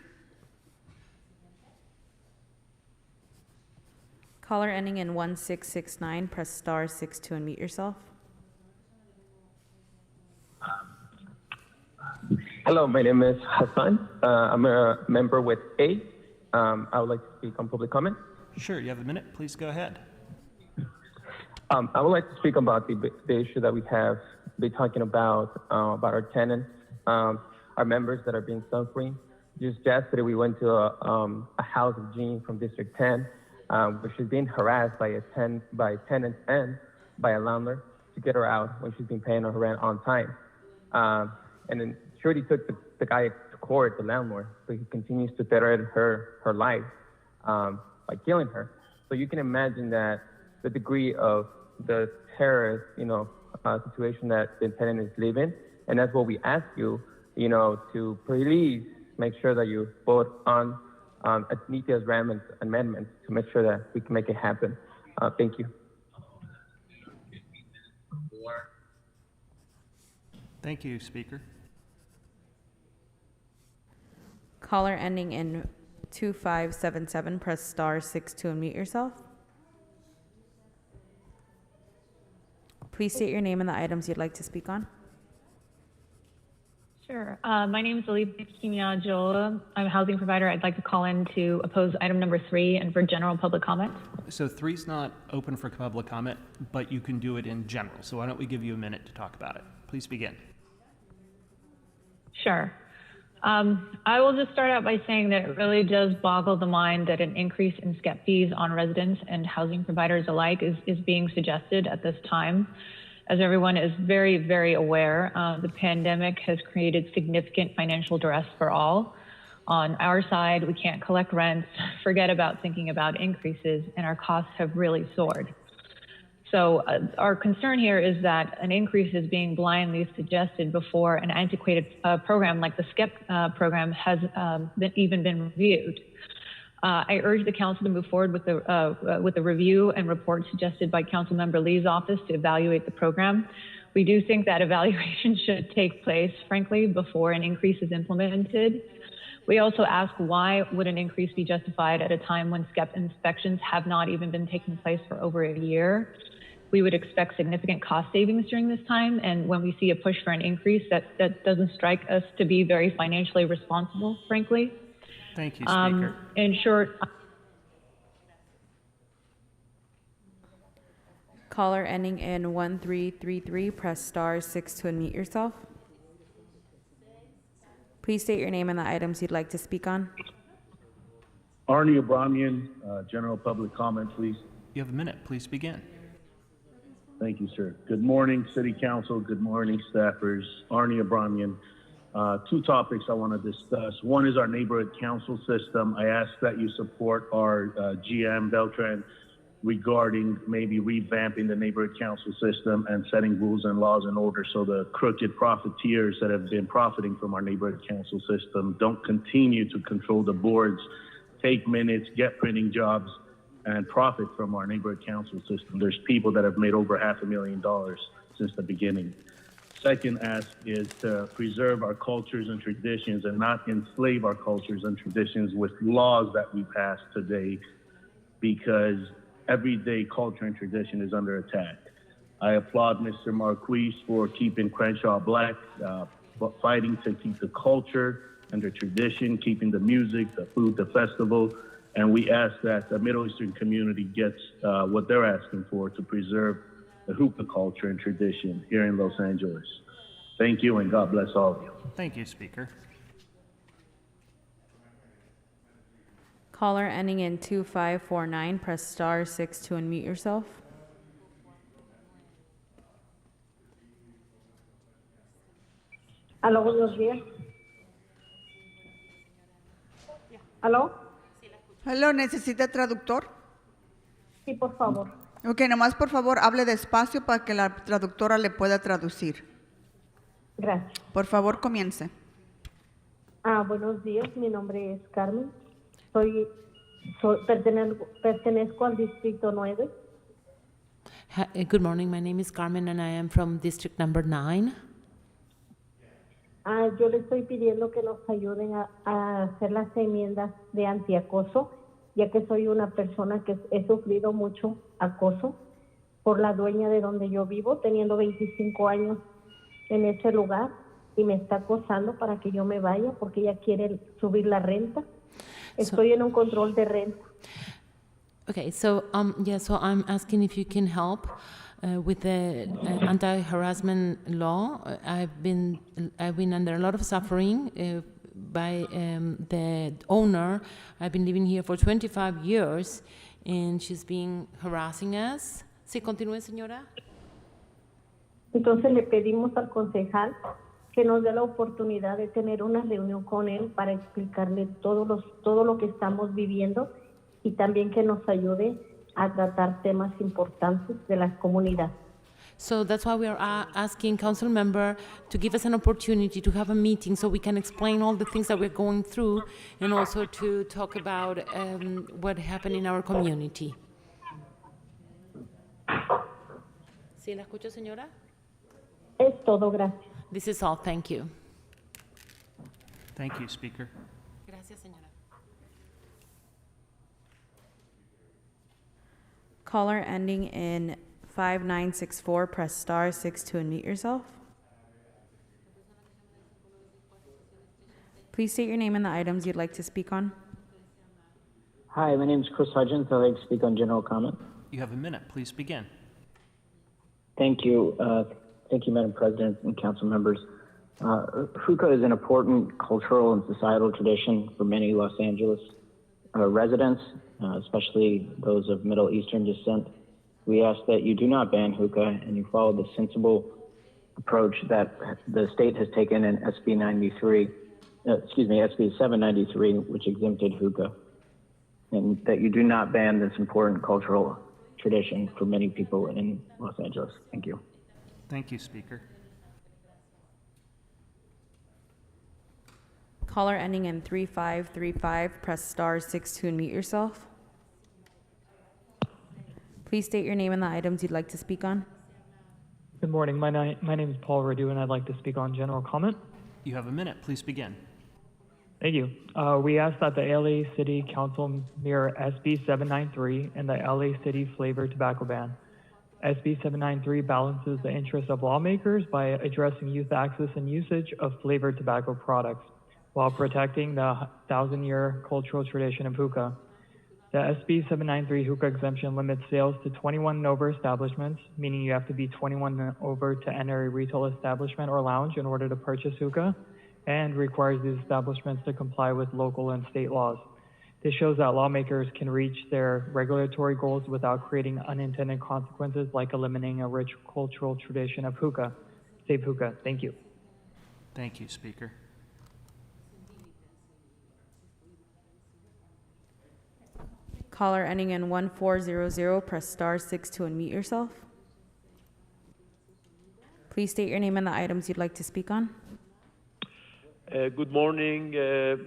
Caller ending in 1669, press star 6 to unmute yourself. Hello, my name is Hassan. I'm a member with A. I would like to speak on public comment. Sure, you have a minute. Please go ahead. I would like to speak about the issue that we have been talking about our tenants, our members that are being suffering. Just yesterday, we went to a house of Jean from District 10, where she's being harassed by tenants and by a landlord to get her out when she's been paying her rent on time. And then Shorty took the guy to court, the landlord, so he continues to threaten her life by killing her. So you can imagine that the degree of the terrorist, situation that the tenant is living, and that's what we ask you, to please make sure that you vote on Anita's amendments to make sure that we can make it happen. Thank you. Thank you, Speaker. Caller ending in 2577, press star 6 to unmute yourself. Please state your name and the items you'd like to speak on. Sure. My name is Elizabeth Jola. I'm a housing provider. I'd like to call in to oppose item number 3 and for general public comment. So 3's not open for public comment, but you can do it in general. So why don't we give you a minute to talk about it? Please begin. Sure. I will just start out by saying that it really does boggle the mind that an increase in SCEP fees on residents and housing providers alike is being suggested at this time. As everyone is very, very aware, the pandemic has created significant financial duress for all. On our side, we can't collect rents, forget about thinking about increases, and our costs have really soared. So our concern here is that an increase is being blindly suggested before an antiquated program like the SCEP program has even been reviewed. I urge the council to move forward with the review and report suggested by Councilmember Lee's office to evaluate the program. We do think that evaluation should take place, frankly, before an increase is implemented. We also ask, why would an increase be justified at a time when SCEP inspections have not even been taking place for over a year? We would expect significant cost savings during this time, and when we see a push for an increase, that doesn't strike us to be very financially responsible, frankly. Thank you, Speaker. In short, Caller ending in 1333, press star 6 to unmute yourself. Please state your name and the items you'd like to speak on. Arnie Abramian, general public comment, please. You have a minute. Please begin. Thank you, sir. Good morning, City Council. Good morning, staffers. Arnie Abramian. Two topics I want to discuss. One is our neighborhood council system. I ask that you support our GM Beltran regarding maybe revamping the neighborhood council system and setting rules and laws in order so the crooked profiteers that have been profiting from our neighborhood council system don't continue to control the boards, take minutes, get printing jobs, and profit from our neighborhood council system. There's people that have made over $500,000 since the beginning. Second ask is to preserve our cultures and traditions and not enslave our cultures and traditions with laws that we pass today, because everyday culture and tradition is under attack. I applaud Mr. Marquis for keeping Crenshaw Black, fighting to keep the culture and the tradition, keeping the music, the food, the festival. And we ask that the Middle Eastern community gets what they're asking for to preserve the hookah culture and tradition here in Los Angeles. Thank you, and God bless all of you. Thank you, Speaker. Caller ending in 2549, press star 6 to unmute yourself. Aló, buenos días. Aló. Hello, ¿necesita traductor? Sí, por favor. Ok, nomás por favor hable despacio para que la traductora le pueda traducir. Gracias. Por favor, comience. Buenos días, mi nombre es Carmen. Pertenezco al Distrito 9. Good morning, my name is Carmen and I am from District Number 9. Yo le estoy pidiendo que nos ayuden a hacer las enmiendas de antiacoso, ya que soy una persona que he sufrido mucho acoso por la dueña de donde yo vivo, teniendo 25 años en ese lugar, y me está acosando para que yo me vaya porque ella quiere subir la renta. Estoy en un control de renta. Okay, so so I'm asking if you can help with the anti-harassment law. I've been under a lot of suffering by the owner. I've been living here for 25 years, and she's been harassing us. Sí, continúe, señora. Entonces le pedimos al concejal que nos dé la oportunidad de tener una reunión con él para explicarle todo lo que estamos viviendo, y también que nos ayude a tratar temas importantes de la comunidad. So that's why we are asking council member to give us an opportunity to have a meeting so we can explain all the things that we're going through, and also to talk about what happened in our community. ¿Sí la escucho, señora? Es todo, gracias. This is all, thank you. Thank you, Speaker. Gracias, señora. Caller ending in 5964, press star 6 to unmute yourself. Please state your name and the items you'd like to speak on. Hi, my name is Chris Hudgens. I'd like to speak on general comment. You have a minute. Please begin. Thank you. Thank you, Madam President and council members. Hookah is an important cultural and societal tradition for many Los Angeles residents, especially those of Middle Eastern descent. We ask that you do not ban hookah and you follow the sensible approach that the state has taken in SB 93. SB 793, which exempted hookah, and that you do not ban this important cultural tradition for many people in Los Angeles. Thank you. Thank you, Speaker. Caller ending in 3535, press star 6 to unmute yourself. Please state your name and the items you'd like to speak on. Good morning. My name is Paul Radu, and I'd like to speak on general comment. You have a minute. Please begin. Thank you. We ask that the LA City Council mirror SB 793 and the LA City flavored tobacco ban. SB 793 balances the interests of lawmakers by addressing youth access and usage of flavored tobacco products while protecting the 1,000-year cultural tradition of hookah. The SB 793 hookah exemption limits sales to 21 and over establishments, meaning you have to be 21 and over to enter a retail establishment or lounge in order to purchase hookah, and requires these establishments to comply with local and state laws. This shows that lawmakers can reach their regulatory goals without creating unintended consequences like eliminating a rich cultural tradition of hookah. Save hookah. Thank you. Thank you, Speaker. Caller ending in 1400, press star 6 to unmute yourself. Please state your name and the items you'd like to speak on. Good morning,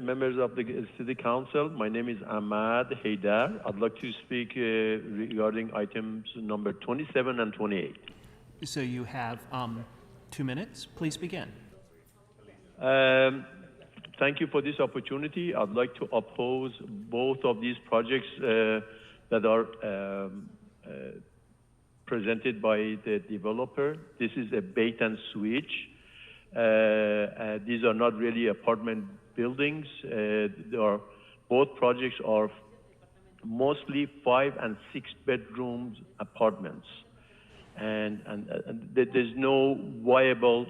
members of the City Council. My name is Ahmad Haidar. I'd like to speak regarding items number 27 and 28. So you have 2 minutes. Please begin. Thank you for this opportunity. I'd like to oppose both of these projects that are presented by the developer. This is a bait and switch. These are not really apartment buildings. Both projects are mostly 5 and 6 bedrooms apartments, and there's no viable.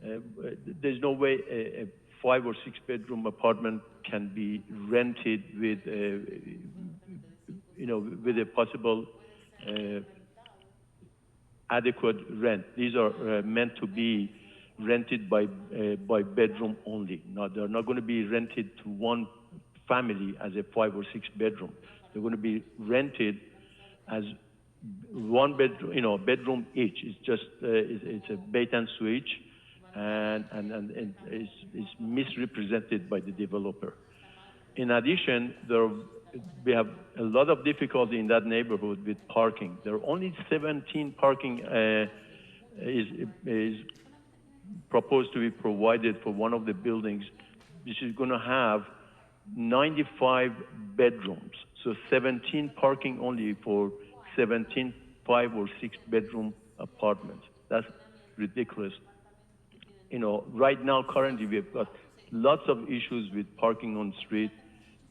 There's no way a 5 or 6 bedroom apartment can be rented with, with a possible adequate rent. These are meant to be rented by bedroom only. They're not going to be rented to one family as a 5 or 6 bedroom. They're going to be rented as one bedroom, bedroom each. It's just it's a bait and switch, and it's misrepresented by the developer. In addition, we have a lot of difficulty in that neighborhood with parking. There are only 17 parking is proposed to be provided for one of the buildings, which is going to have 95 bedrooms. So 17 parking only for 17 5 or 6 bedroom apartments. That's ridiculous. Right now, currently, we've got lots of issues with parking on the street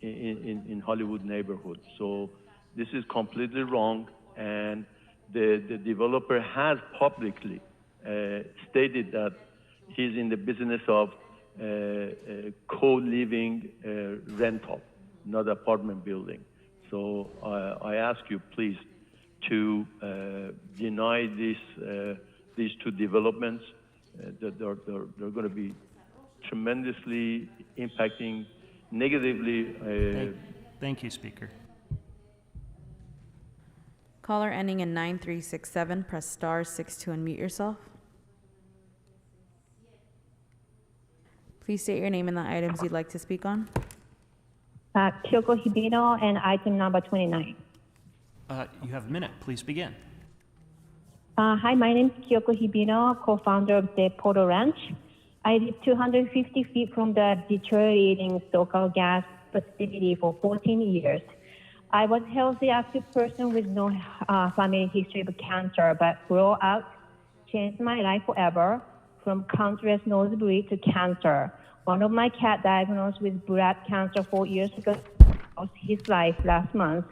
in Hollywood neighborhood. So this is completely wrong, and the developer has publicly stated that he's in the business of co-living rental, not apartment building. So I ask you, please, to deny these two developments. That they're going to be tremendously impacting negatively. Thank you, Speaker. Caller ending in 9367, press star 6 to unmute yourself. Please state your name and the items you'd like to speak on. Kyoko Hibino and item number 29. You have a minute. Please begin. Hi, my name is Kyoko Hibino, co-founder of the Porto Ranch. I live 250 feet from the deteriorating SoCal gas facility for 14 years. I was a healthy, active person with no family history of cancer, but grew out, changed my life forever, from countless nosebleed to cancer. One of my cats diagnosed with blood cancer 4 years ago lost his life last month.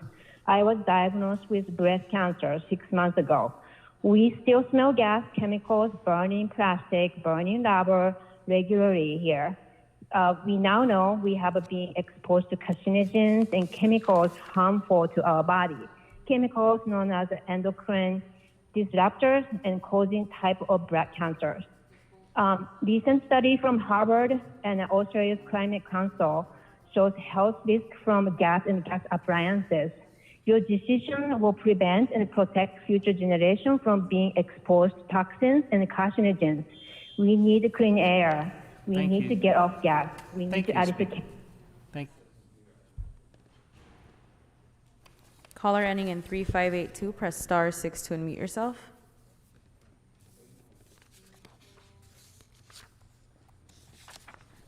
I was diagnosed with breast cancer 6 months ago. We still smell gas, chemicals, burning plastic, burning rubber regularly here. We now know we have been exposed to carcinogens and chemicals harmful to our body. Chemicals known as endocrine disruptors and causing type of blood cancers. Recent study from Harvard and Australia's Climate Council shows health risk from gas and gas appliances. Your decision will prevent and protect future generations from being exposed to toxins and carcinogens. We need clean air. We need to get off gas. We need to adequate. Caller ending in 3582, press star 6 to unmute yourself.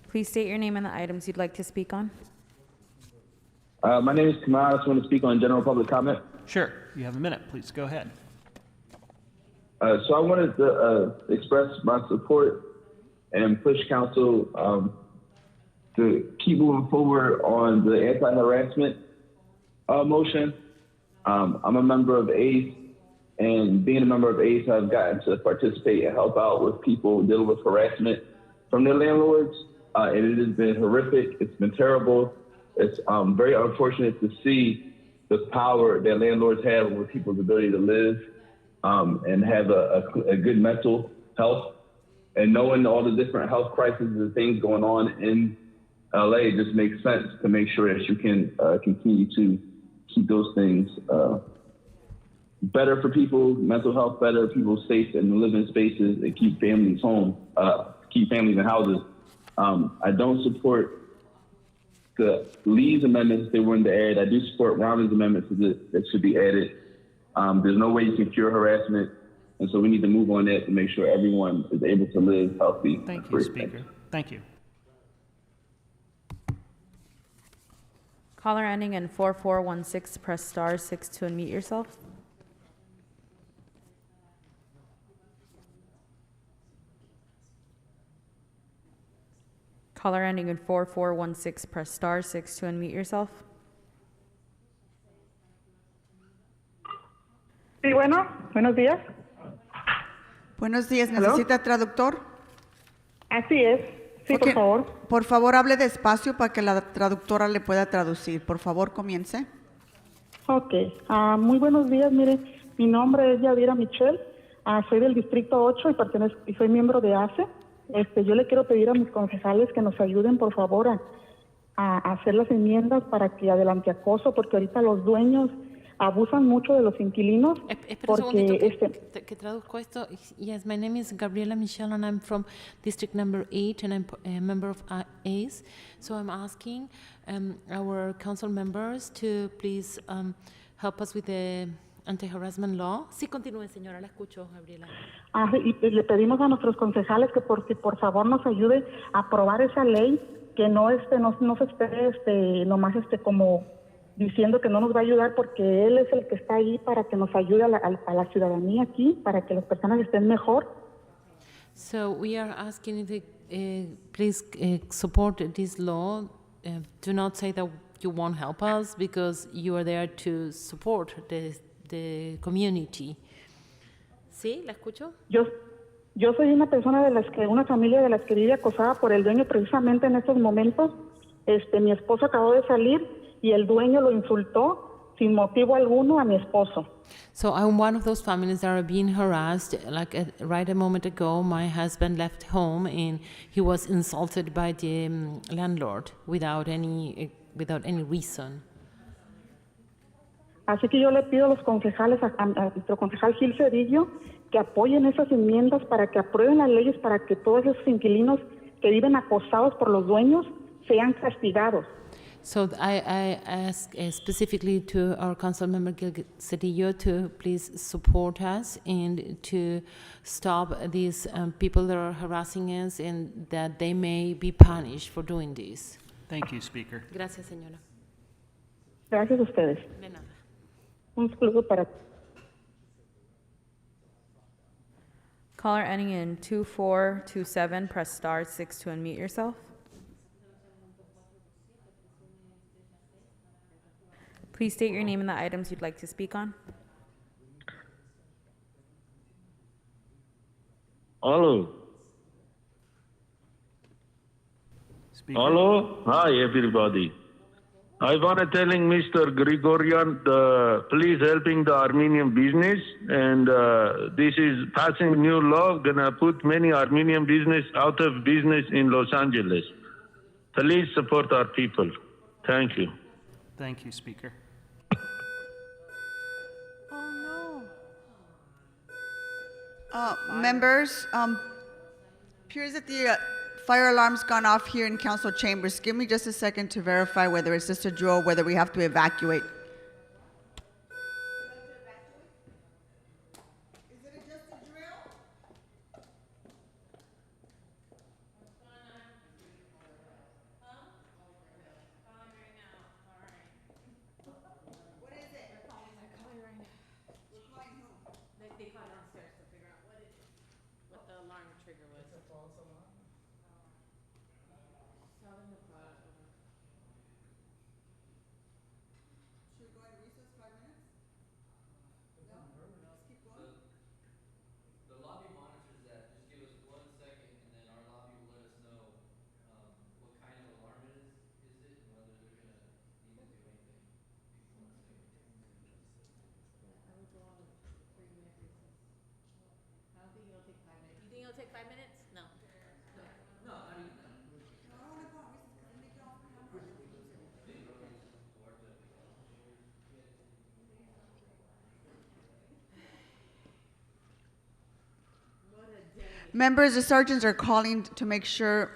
Please state your name and the items you'd like to speak on. My name is Kamal. I just want to speak on general public comment. Sure. You have a minute. Please go ahead. So I wanted to express my support and push council to keep moving forward on the anti-harassment motion. I'm a member of ACE, and being a member of ACE, I've gotten to participate and help out with people dealing with harassment from their landlords. And it has been horrific. It's been terrible. It's very unfortunate to see the power that landlords have over people's ability to live and have a good mental health. And knowing all the different health crises and things going on in LA, it just makes sense to make sure that you can continue to keep those things better for people, mental health better, people safe in living spaces, and keep families home, keep families in houses. I don't support the Lee's amendments that were in the add. I do support Rahman's amendments that should be added. There's no way you can cure harassment, and so we need to move on that to make sure everyone is able to live healthy. Thank you, Speaker. Thank you. Caller ending in 4416, press star 6 to unmute yourself. Caller ending in 4416, press star 6 to unmute yourself. Sí, bueno, buenos días. Buenos días, Hello? ¿necesita traductor? Así es. Sí, Ok, por favor. Por favor, hable despacio para que la traductora le pueda traducir. Por favor, comience. Ok. Muy buenos días. Mire, mi nombre es Yadira Michelle. Soy del Distrito 8 y soy miembro de ACE. Yo le quiero pedir a mis concejales que nos ayuden, por favor, a hacer las enmiendas para que adelante acoso, porque ahorita los dueños abusan mucho de los inquilinos. Espera un segundito Porque que traduzco esto. Yes, my name is Gabriela Michelle and I'm from District number 8 and I'm a member of ACE. So I'm asking our council members to please help us with the anti-harassment law. Sí, continúe, señora, la escucho, Gabriela. Y le pedimos a nuestros concejales que por favor nos ayude a aprobar esa ley, que no se esté nomás como diciendo que no nos va a ayudar, porque él es el que está ahí para que nos ayude a la ciudadanía aquí, para que las personas estén mejor. So we are asking if you please support this law. Do not say that you won't help us, because you are there to support the community. ¿Sí? ¿La escucho? Yo soy una persona una familia de las que vive acosada por el dueño precisamente en estos momentos. Mi esposo acabó de salir y el dueño lo insultó sin motivo alguno a mi esposo. So I'm one of those families that are being harassed. Like right a moment ago, my husband left home and he was insulted by the landlord without any reason. Así que yo le pido a los concejales, a nuestro concejal Gil Cedillo, que apoyen esas enmiendas para que aprueben las leyes para que todos esos inquilinos que viven acosados por los dueños sean castigados. So I ask specifically to our council member Gil Cedillo to please support us and to stop these people that are harassing us, and that they may be punished for doing this. Thank you, Speaker. Gracias, señora. Gracias a ustedes. De nada. Un saludo para Caller ending in 2427, press star 6 to unmute yourself. Please state your name and the items you'd like to speak on. Hello. Speaker. Hello. Hi, everybody. I want to telling Mr. Grigorian, please helping the Armenian business, and this is passing new law, gonna put many Armenian business out of business in Los Angeles. Please support our people. Thank you. Thank you, Speaker. Members, appears that the fire alarm's gone off here in council chambers. Give me just a second to verify whether it's just a drill, whether we have to evacuate. Members, the sergeants are calling to make sure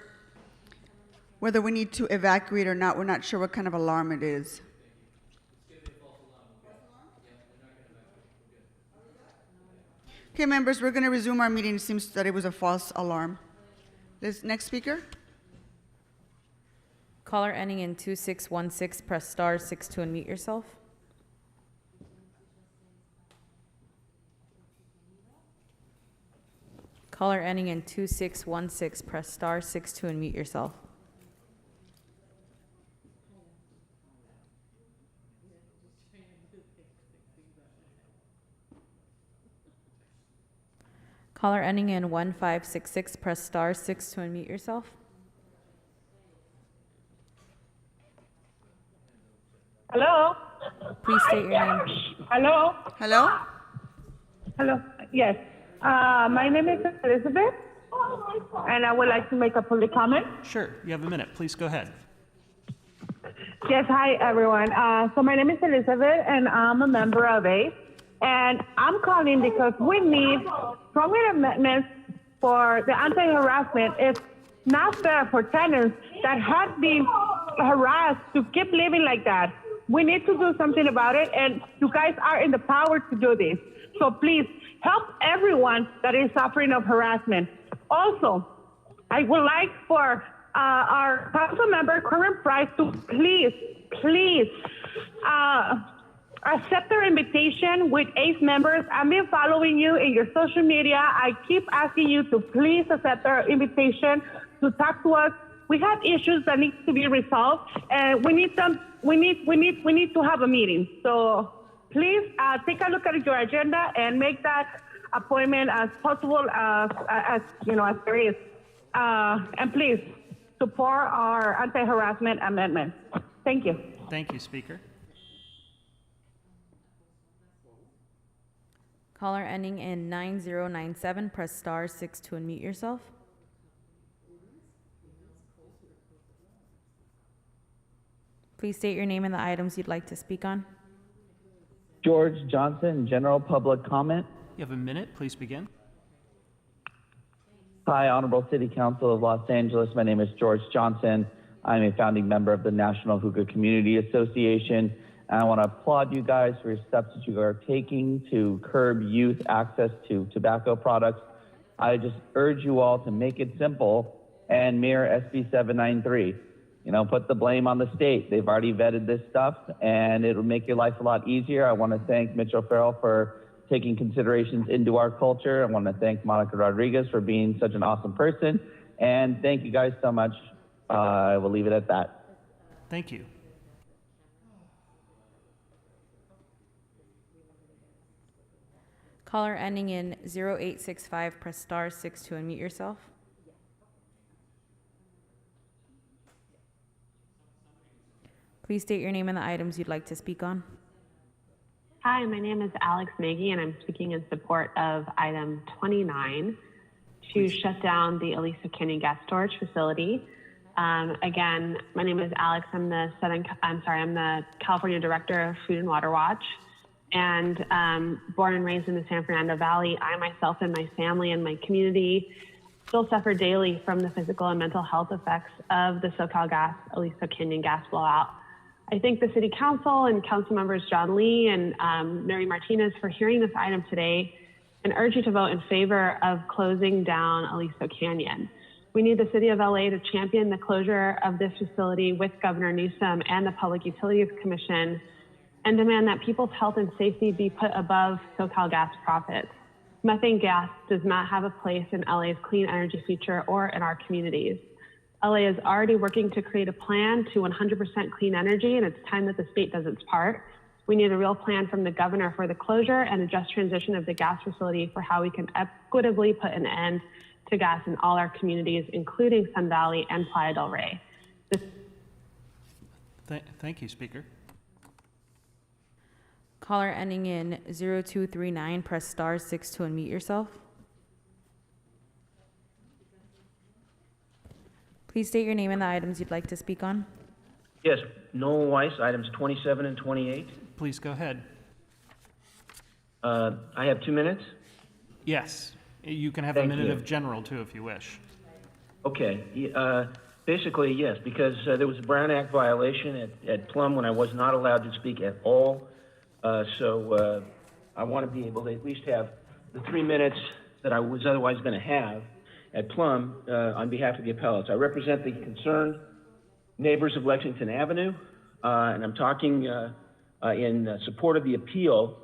whether we need to evacuate or not. We're not sure what kind of alarm it is. Okay, members, we're going to resume our meeting. It seems that it was a false alarm. Next speaker. Caller ending in 2616, press star 6 to unmute yourself. Caller ending in 2616, press star 6 to unmute yourself. Caller ending in 1566, press star 6 to unmute yourself. Hello? Please state your name. Hello? Hello? Hello? Yes. My name is Elizabeth, and I would like to make a public comment. Sure, you have a minute. Please go ahead. Yes, hi, everyone. So my name is Elizabeth, and I'm a member of ACE. And I'm calling because we need stronger amendments for the anti-harassment. It's not fair for tenants that have been harassed to keep living like that. We need to do something about it, and you guys are in the power to do this. So please help everyone that is suffering of harassment. Also, I would like for our council member, Current Price, to please accept our invitation with ACE members. I've been following you in your social media. I keep asking you to please accept our invitation to talk to us. We have issues that need to be resolved, and we need to have a meeting. So please take a look at your agenda and make that appointment as possible as there is. And please support our anti-harassment amendment. Thank you. Thank you, Speaker. Caller ending in 9097, press star 6 to unmute yourself. Please state your name and the items you'd like to speak on. George Johnson, general public comment. You have a minute. Please begin. Hi, Honorable City Council of Los Angeles. My name is George Johnson. I'm a founding member of the National Hookah Community Association. And I want to applaud you guys for your steps that you are taking to curb youth access to tobacco products. I just urge you all to make it simple and mirror SB 793. Put the blame on the state. They've already vetted this stuff, and it'll make your life a lot easier. I want to thank Mitch O'Farrell for taking considerations into our culture. I want to thank Monica Rodriguez for being such an awesome person. And thank you guys so much. I will leave it at that. Thank you. Caller ending in 0865, press star 6 to unmute yourself. Please state your name and the items you'd like to speak on. Hi, my name is Alex Nagy, and I'm speaking in support of item 29 to shut down the Aliso Canyon gas storage facility. Again, my name is Alex. I'm the California Director of Food and Water Watch, and born and raised in the San Fernando Valley. I myself and my family and my community still suffer daily from the physical and mental health effects of the SoCalGas Aliso Canyon gas blowout. I thank the City Council and Council members John Lee and Mary Martinez for hearing this item today and urge you to vote in favor of closing down Aliso Canyon. We need the City of LA to champion the closure of this facility with Governor Newsom and the Public Utilities Commission and demand that people's health and safety be put above SoCalGas profits. Methane gas does not have a place in LA's clean energy future or in our communities. LA is already working to create a plan to 100% clean energy, and it's time that the state does its part. We need a real plan from the governor for the closure and a just transition of the gas facility for how we can equitably put an end to gas in all our communities, including Sun Valley and Playa del Rey. Thank you, Speaker. Caller ending in 0239, press star 6 to unmute yourself. Please state your name and the items you'd like to speak on. Yes, Noel Weiss, items 27 and 28. Please go ahead. I have 2 minutes. Yes. You can have Thank a minute you. of general, too, if you wish. Okay. Basically, yes, because there was a Brown Act violation at Plum when I was not allowed to speak at all. So I want to be able to at least have the 3 minutes that I was otherwise going to have at Plum on behalf of the appellates. I represent the concerned neighbors of Lexington Avenue, and I'm talking in support of the appeal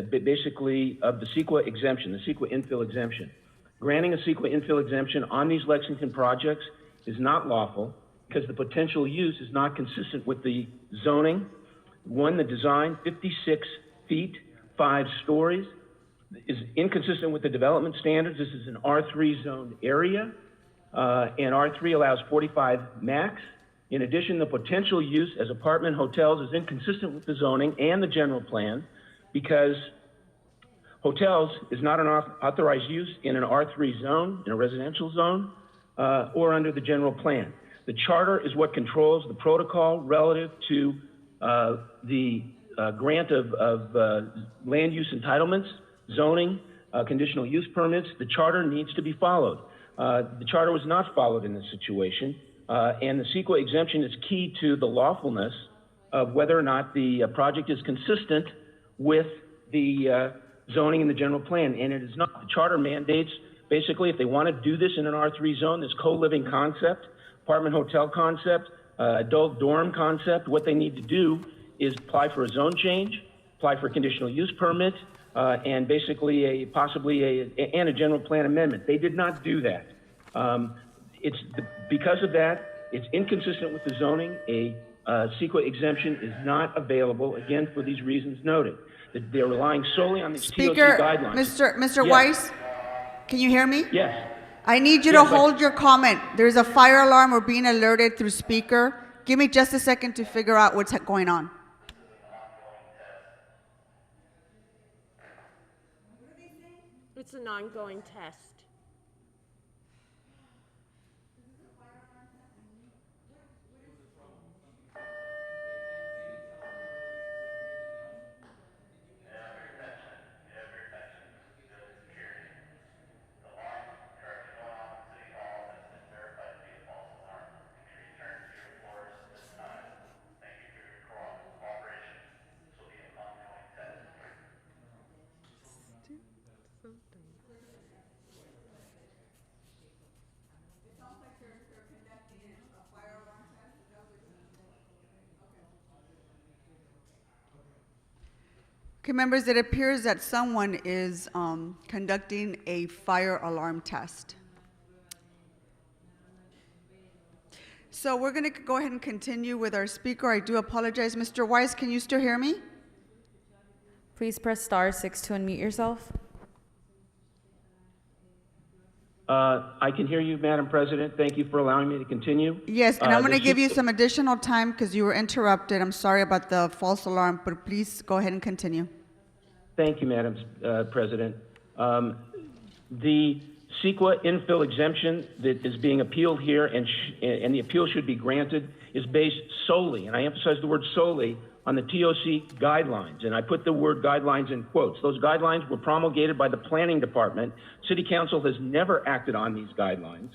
basically of the CEQA exemption, the CEQA infill exemption. Granting a CEQA infill exemption on these Lexington projects is not lawful because the potential use is not consistent with the zoning. One, the design, 56 feet, 5 stories, is inconsistent with the development standards. This is an R3 zoned area, and R3 allows 45 max. In addition, the potential use as apartment hotels is inconsistent with the zoning and the general plan because hotels is not an authorized use in an R3 zone, in a residential zone, or under the general plan. The charter is what controls the protocol relative to the grant of land use entitlements, zoning, conditional use permits. The charter needs to be followed. The charter was not followed in this situation, and the CEQA exemption is key to the lawfulness of whether or not the project is consistent with the zoning and the general plan, and it is not. The charter mandates, basically, if they want to do this in an R3 zone, this co-living concept, apartment hotel concept, adult dorm concept, what they need to do is apply for a zone change, apply for a conditional use permit, and basically possibly a general plan amendment. They did not do that. Because of that, it's inconsistent with the zoning. A CEQA exemption is not available, again, for these reasons noted. That they're relying solely on these Speaker, TOT guidelines. Mr. Yes. Weiss, can you hear me? Yes. I need you to hold your comment. There's a fire alarm. We're being alerted through speaker. Give me just a second to figure out what's going on. It's an ongoing test. Okay, members, it appears that someone is conducting a fire alarm test. So we're going to go ahead and continue with our speaker. I do apologize. Mr. Weiss, can you still hear me? Please press star 6 to unmute yourself. I can hear you, Madam President. Thank you for allowing me to continue. Yes, and I'm going to The give you CEQA some additional time because you were interrupted. I'm sorry about the false alarm, but please go ahead and continue. Thank you, Madam President. The CEQA infill exemption that is being appealed here, and the appeal should be granted, is based solely, and I emphasize the word solely, on the TOC guidelines. And I put the word guidelines in quotes. Those guidelines were promulgated by the Planning Department. City Council has never acted on these guidelines.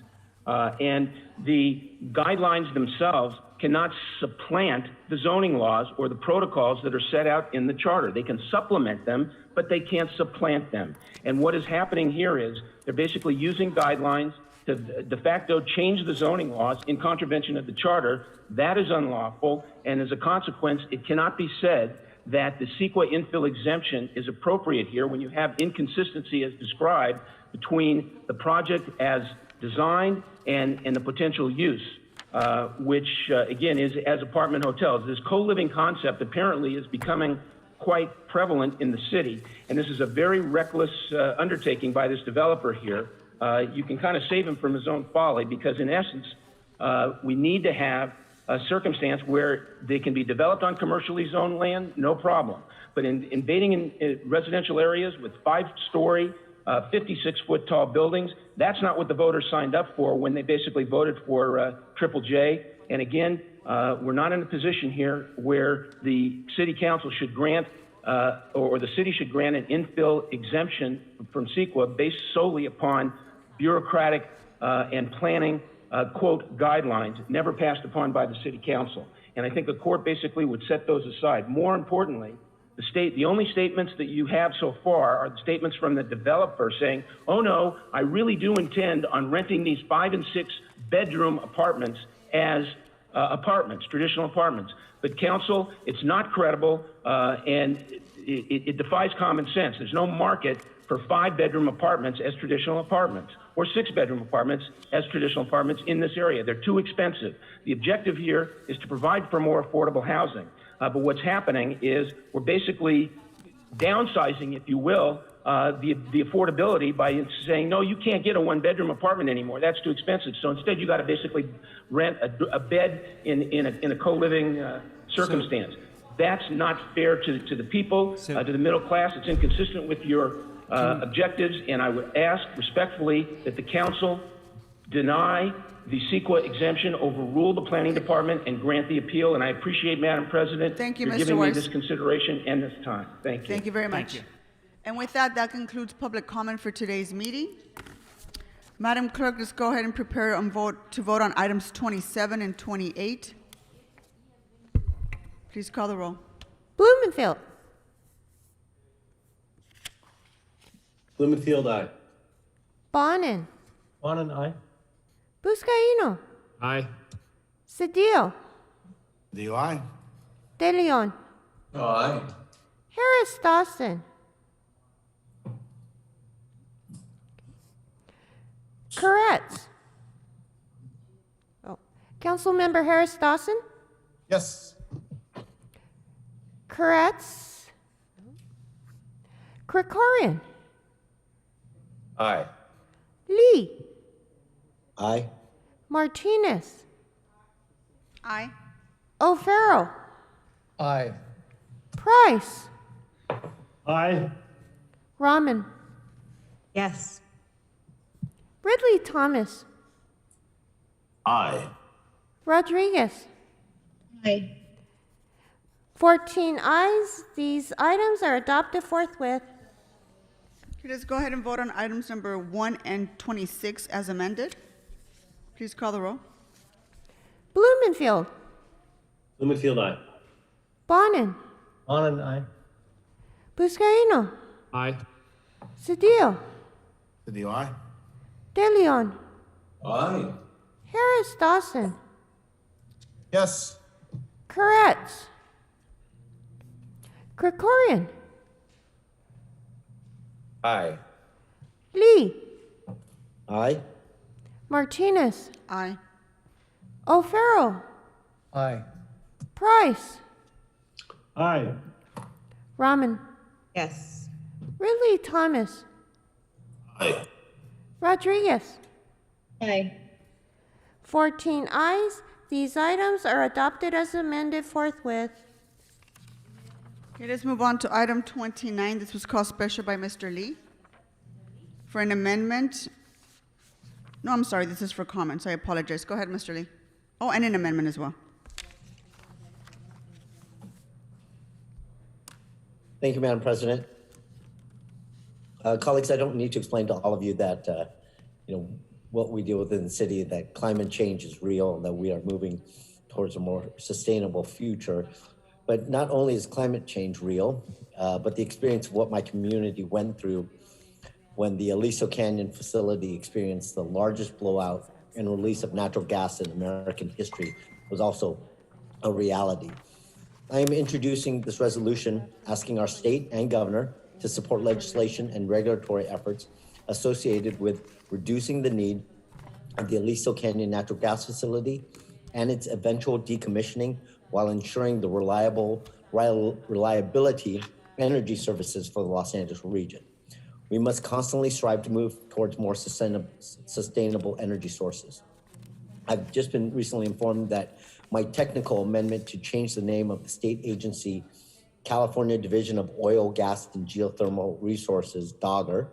And the guidelines themselves cannot supplant the zoning laws or the protocols that are set out in the charter. They can supplement them, but they can't supplant them. And what is happening here is they're basically using guidelines to de facto change the zoning laws in contravention of the charter. That is unlawful, and as a consequence, it cannot be said that the CEQA infill exemption is appropriate here when you have inconsistency as described between the project as designed and the potential use, which again is as apartment hotels. This co-living concept apparently is becoming quite prevalent in the city, and this is a very reckless undertaking by this developer here. You can kind of save him from his own folly, because in essence, we need to have a circumstance where they can be developed on commercially zoned land, no problem. But invading in residential areas with 5-story, 56-foot tall buildings, that's not what the voters signed up for when they basically voted for Triple J. And again, we're not in a position here where the city council should grant or the city should grant an infill exemption from CEQA based solely upon bureaucratic and planning quote guidelines never passed upon by the city council. And I think the court basically would set those aside. More importantly, the only statements that you have so far are the statements from the developer saying, oh no, I really do intend on renting these 5- and 6-bedroom apartments as apartments, traditional apartments. But council, it's not credible, and it defies common sense. There's no market for 5-bedroom apartments as traditional apartments, or 6-bedroom apartments as traditional apartments in this area. They're too expensive. The objective here is to provide for more affordable housing. But what's happening is we're basically downsizing, if you will, the affordability by saying, no, you can't get a 1-bedroom apartment anymore. That's too expensive. So instead, you got to basically rent a bed in a co-living circumstance. That's not fair to the people, to the middle class. It's inconsistent with your objectives, and I would ask respectfully that the council deny the CEQA exemption, overrule the planning department, and grant the appeal. And I appreciate, Madam President, Thank you, for Mr. giving Weiss. me this consideration and this time. Thank you. Thank you very much. And with that, that concludes public comment for today's meeting. Madam Clerk, let's go ahead and prepare and vote on items 27 and 28. Please call the roll. Blumenfield. Blumenfield, aye. Bonin. Bonin, aye. Buscaino. Aye. Cedillo. Cedillo, aye. De Leon. Aye. Harris Dawson. Koretz. Oh, Councilmember Harris Dawson? Yes. Koretz. Krikorian. Aye. Lee. Aye. Martinez. Aye. O'Farrell. Aye. Price. Aye. Rahman. Yes. Ridley Thomas. Aye. Rodriguez. Aye. 14 ayes. These items are adopted forthwith. Okay, let's go ahead and vote on items number 1 and 26 as amended. Please call the roll. Blumenfield. Blumenfield, aye. Bonin. Bonin, aye. Buscaino. Aye. Cedillo. Cedillo, aye. De Leon. Aye. Harris Dawson. Yes. Koretz. Krikorian. Aye. Lee. Aye. Martinez. Aye. O'Farrell. Aye. Price. Aye. Rahman. Yes. Ridley Thomas. Aye. Rodriguez. Aye. 14 ayes. These items are adopted as amended forthwith. Okay, let's move on to item 29. This was called special by Mr. Lee for an amendment. No, I'm sorry, this is for comments. I apologize. Go ahead, Mr. Lee. Oh, and an amendment as well. Thank you, Madam President. Colleagues, I don't need to explain to all of you that, what we deal with in the city, that climate change is real and that we are moving towards a more sustainable future. But not only is climate change real, but the experience of what my community went through when the Aliso Canyon facility experienced the largest blowout and release of natural gas in American history was also a reality. I am introducing this resolution asking our state and governor to support legislation and regulatory efforts associated with reducing the need of the Aliso Canyon natural gas facility and its eventual decommissioning while ensuring the reliability energy services for the Los Angeles region. We must constantly strive to move towards more sustainable energy sources. I've just been recently informed that my technical amendment to change the name of the state agency, California Division of Oil, Gas, and Geothermal Resources, DOGGR,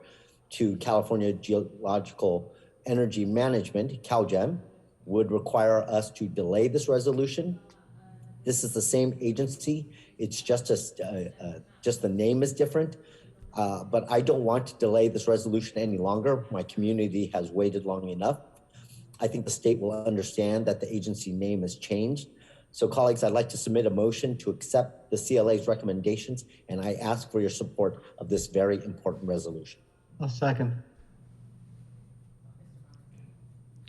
to California Geological Energy Management, CalGEM, would require us to delay this resolution. This is the same agency. It's just the name is different. But I don't want to delay this resolution any longer. My community has waited long enough. I think the state will understand that the agency name has changed. So colleagues, I'd like to submit a motion to accept the CLA's recommendations, and I ask for your support of this very important resolution. A second.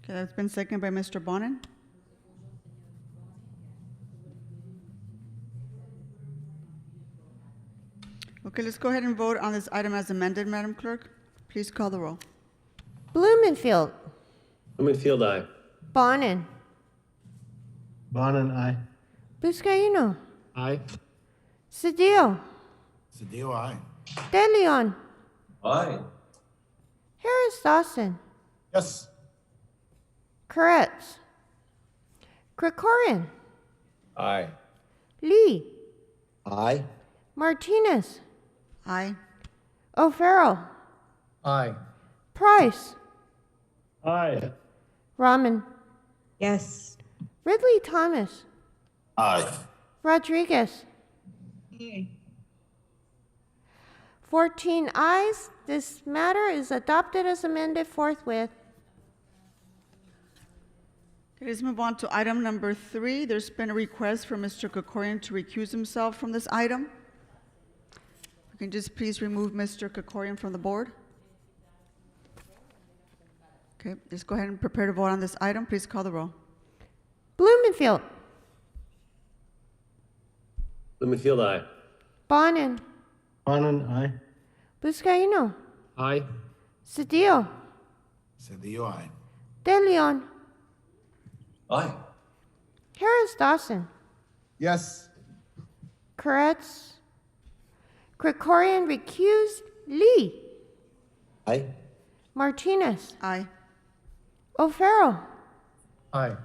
Okay, that's been seconded by Mr. Bonin. Okay, let's go ahead and vote on this item as amended, Madam Clerk. Please call the roll. Blumenfield. Blumenfield, aye. Bonin. Bonin, aye. Buscaino. Aye. Cedillo. Cedillo, aye. De Leon. Aye. Harris Dawson. Yes. Koretz. Krikorian. Aye. Lee. Aye. Martinez. Aye. O'Farrell. Aye. Price. Aye. Rahman. Yes. Ridley Thomas. Aye. Rodriguez. Aye. 14 ayes. This matter is adopted as amended forthwith. Okay, let's move on to item number 3. There's been a request for Mr. Krikorian to recuse himself from this item. You can just please remove Mr. Krikorian from the board. Okay, just go ahead and prepare to vote on this item. Please call the roll. Blumenfield. Blumenfield, aye. Bonin. Bonin, aye. Buscaino. Aye. Cedillo. Cedillo, aye. De Leon. Aye. Harris Dawson. Yes. Koretz. Krikorian recused. Lee. Aye. Martinez. Aye. O'Farrell. Aye.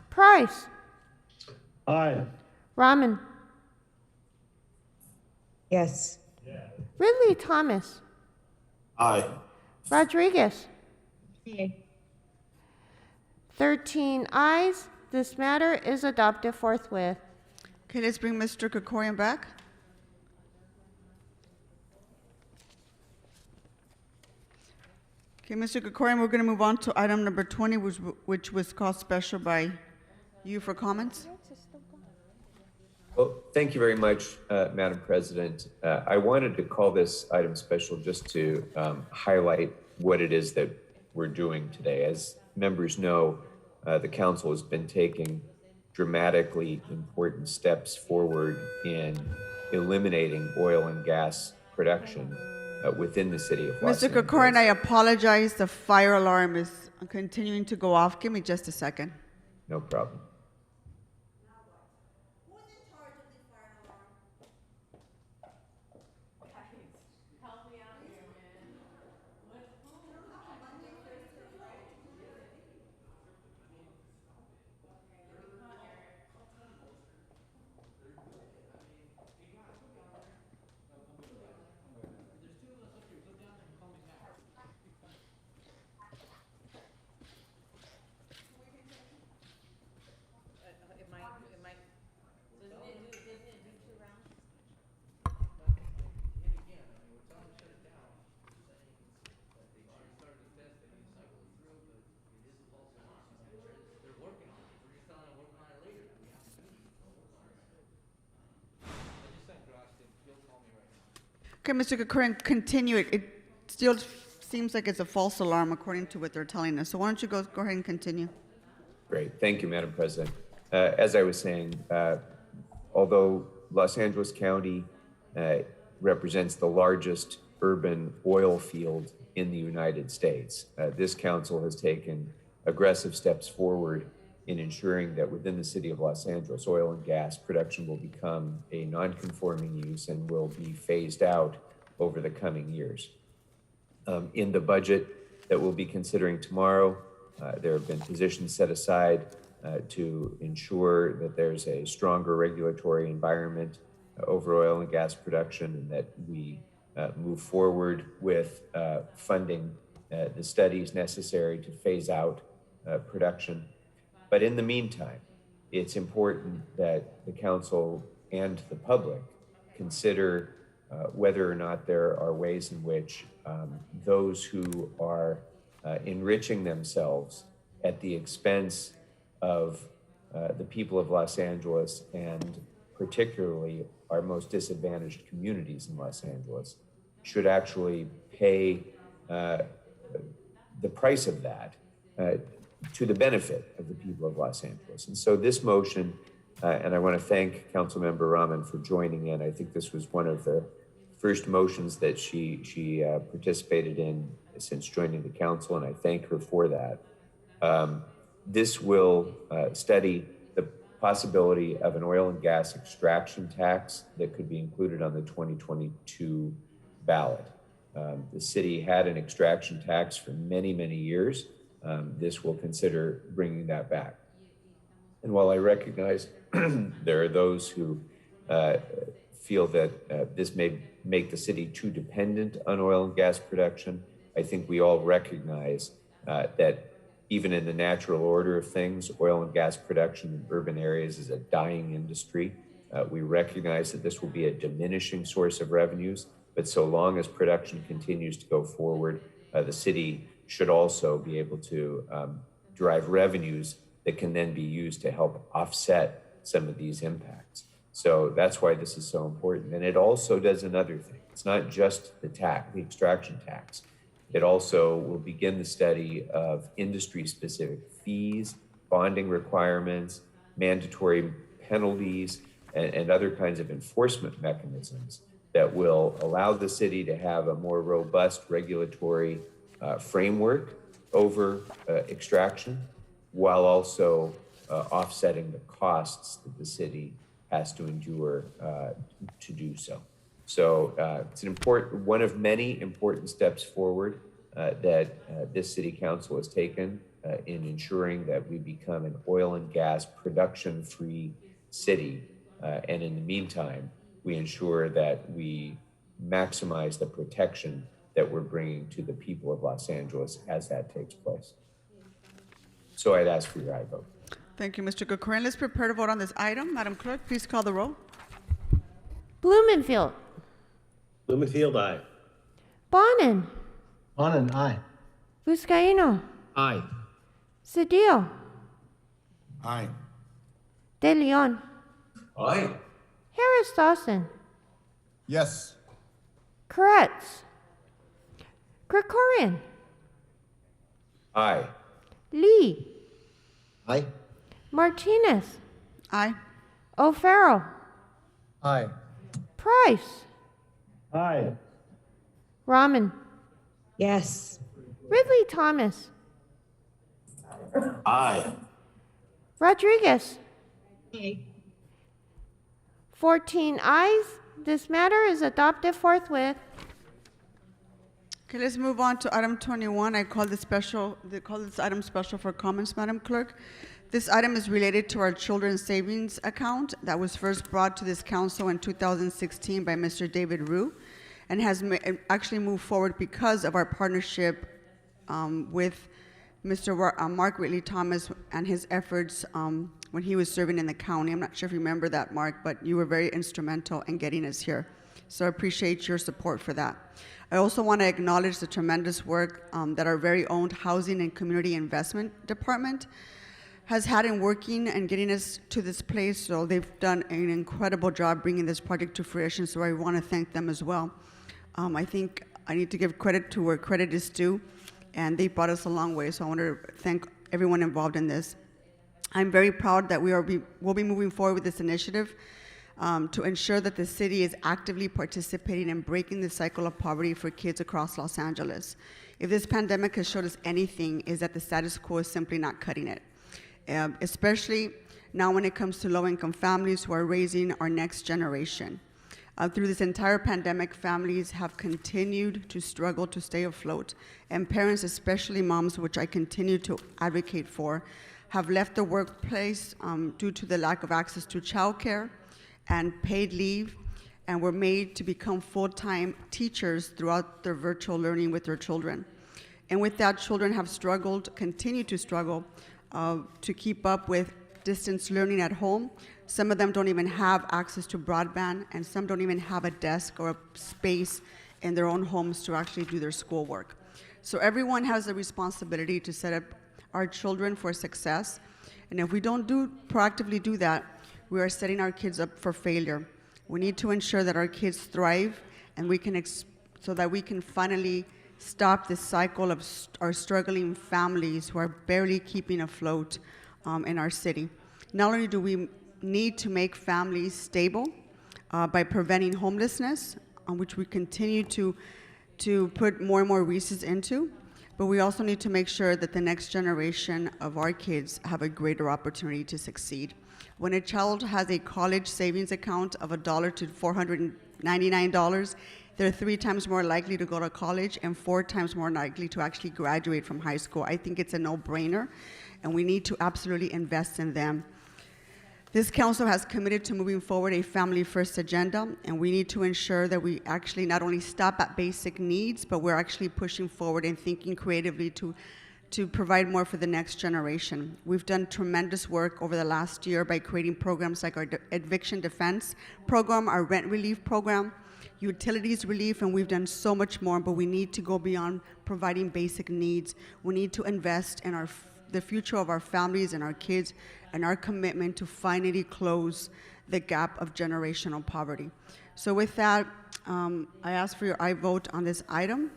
Price. Aye. Rahman. Yes. Ridley Thomas. Aye. Rodriguez. Aye. 13 ayes. This matter is adopted forthwith. Okay, let's bring Mr. Krikorian back. Okay, Mr. Krikorian, we're going to move on to item number 20, which was called special by you for comments. Well, thank you very much, Madam President. I wanted to call this item special just to highlight what it is that we're doing today. As members know, the council has been taking dramatically important steps forward in eliminating oil and gas production within the city of Los Angeles. Mr. Krikorian, I apologize. The fire alarm is continuing to go off. Give me just a second. No problem. Okay, Mr. Kukurin, continue it. It still seems like it's a false alarm according to what they're telling us. So why don't you go ahead and continue? Great. Thank you, Madam President. As I was saying, although Los Angeles County represents the largest urban oil field in the United States, this council has taken aggressive steps forward in ensuring that within the city of Los Angeles, oil and gas production will become a non-conforming use and will be phased out over the coming years. In the budget that we'll be considering tomorrow, there have been positions set aside to ensure that there's a stronger regulatory environment over oil and gas production, and that we move forward with funding the studies necessary to phase out production. But in the meantime, it's important that the council and the public consider whether or not there are ways in which those who are enriching themselves at the expense of the people of Los Angeles, and particularly our most disadvantaged communities in Los Angeles, should actually pay the price of that to the benefit of the people of Los Angeles. And so this motion, and I want to thank Councilmember Rahman for joining in. I think this was one of the first motions that she participated in since joining the council, and I thank her for that. This will study the possibility of an oil and gas extraction tax that could be included on the 2022 ballot. The city had an extraction tax for many, many years. This will consider bringing that back. And while I recognize there are those who feel that this may make the city too dependent on oil and gas production, I think we all recognize that even in the natural order of things, oil and gas production in urban areas is a dying industry. We recognize that this will be a diminishing source of revenues, but so long as production continues to go forward, the city should also be able to derive revenues that can then be used to help offset some of these impacts. So that's why this is so important. And it also does another thing. It's not just the extraction tax. It also will begin the study of industry-specific fees, bonding requirements, mandatory penalties, and other kinds of enforcement mechanisms that will allow the city to have a more robust regulatory framework over extraction, while also offsetting the costs that the city has to endure to do so. So it's an important, one of many important steps forward that this city council has taken in ensuring that we become an oil and gas production-free city. And in the meantime, we ensure that we maximize the protection that we're bringing to the people of Los Angeles as that takes place. So I'd ask for your aye vote. Thank you, Mr. Kukurin. Let's prepare to vote on this item. Madam Clerk, please call the roll. Blumenfield. Blumenfield, aye. Bonin. Bonin, aye. Vizcaíno. Aye. Cedillo. Aye. De Leon. Aye. Harris Dawson. Yes. Koretz. Krikorian. Aye. Lee. Aye. Martinez. Aye. O'Farrell. Aye. Price. Aye. Rahman. Yes. Ridley Thomas. Aye. Rodriguez. Aye. 14 ayes. This matter is adopted forthwith. Okay, let's move on to item 21. I call this item special for comments, Madam Clerk. This item is related to our children's savings account that was first brought to this council in 2016 by Mr. David Rue, and has actually moved forward because of our partnership with Mr. Mark Ridley Thomas and his efforts when he was serving in the county. I'm not sure if you remember that, Mark, but you were very instrumental in getting us here. So I appreciate your support for that. I also want to acknowledge the tremendous work that our very own Housing and Community Investment Department has had in working and getting us to this place. So they've done an incredible job bringing this project to fruition, so I want to thank them as well. I think I need to give credit to where credit is due, and they brought us a long way. So I want to thank everyone involved in this. I'm very proud that we'll be moving forward with this initiative to ensure that the city is actively participating in breaking the cycle of poverty for kids across Los Angeles. If this pandemic has showed us anything, is that the status quo is simply not cutting it, especially now when it comes to low-income families who are raising our next generation. Through this entire pandemic, families have continued to struggle to stay afloat, and parents, especially moms, which I continue to advocate for, have left the workplace due to the lack of access to childcare and paid leave, and were made to become full-time teachers throughout their virtual learning with their children. And with that, children have struggled, continue to struggle, to keep up with distance learning at home. Some of them don't even have access to broadband, and some don't even have a desk or a space in their own homes to actually do their schoolwork. So everyone has a responsibility to set up our children for success, and if we don't proactively do that, we are setting our kids up for failure. We need to ensure that our kids thrive, and we can so that we can finally stop this cycle of our struggling families who are barely keeping afloat in our city. Not only do we need to make families stable by preventing homelessness, on which we continue to put more and more resources into, but we also need to make sure that the next generation of our kids have a greater opportunity to succeed. When a child has a college savings account of $1 to $499, they're 3 times more likely to go to college and 4 times more likely to actually graduate from high school. I think it's a no-brainer, and we need to absolutely invest in them. This council has committed to moving forward a family-first agenda, and we need to ensure that we actually not only stop at basic needs, but we're actually pushing forward and thinking creatively to provide more for the next generation. We've done tremendous work over the last year by creating programs like our Eviction Defense program, our rent relief program, utilities relief, and we've done so much more, but we need to go beyond providing basic needs. We need to invest in the future of our families and our kids, and our commitment to finally close the gap of generational poverty. So with that, I ask for your aye vote on this item.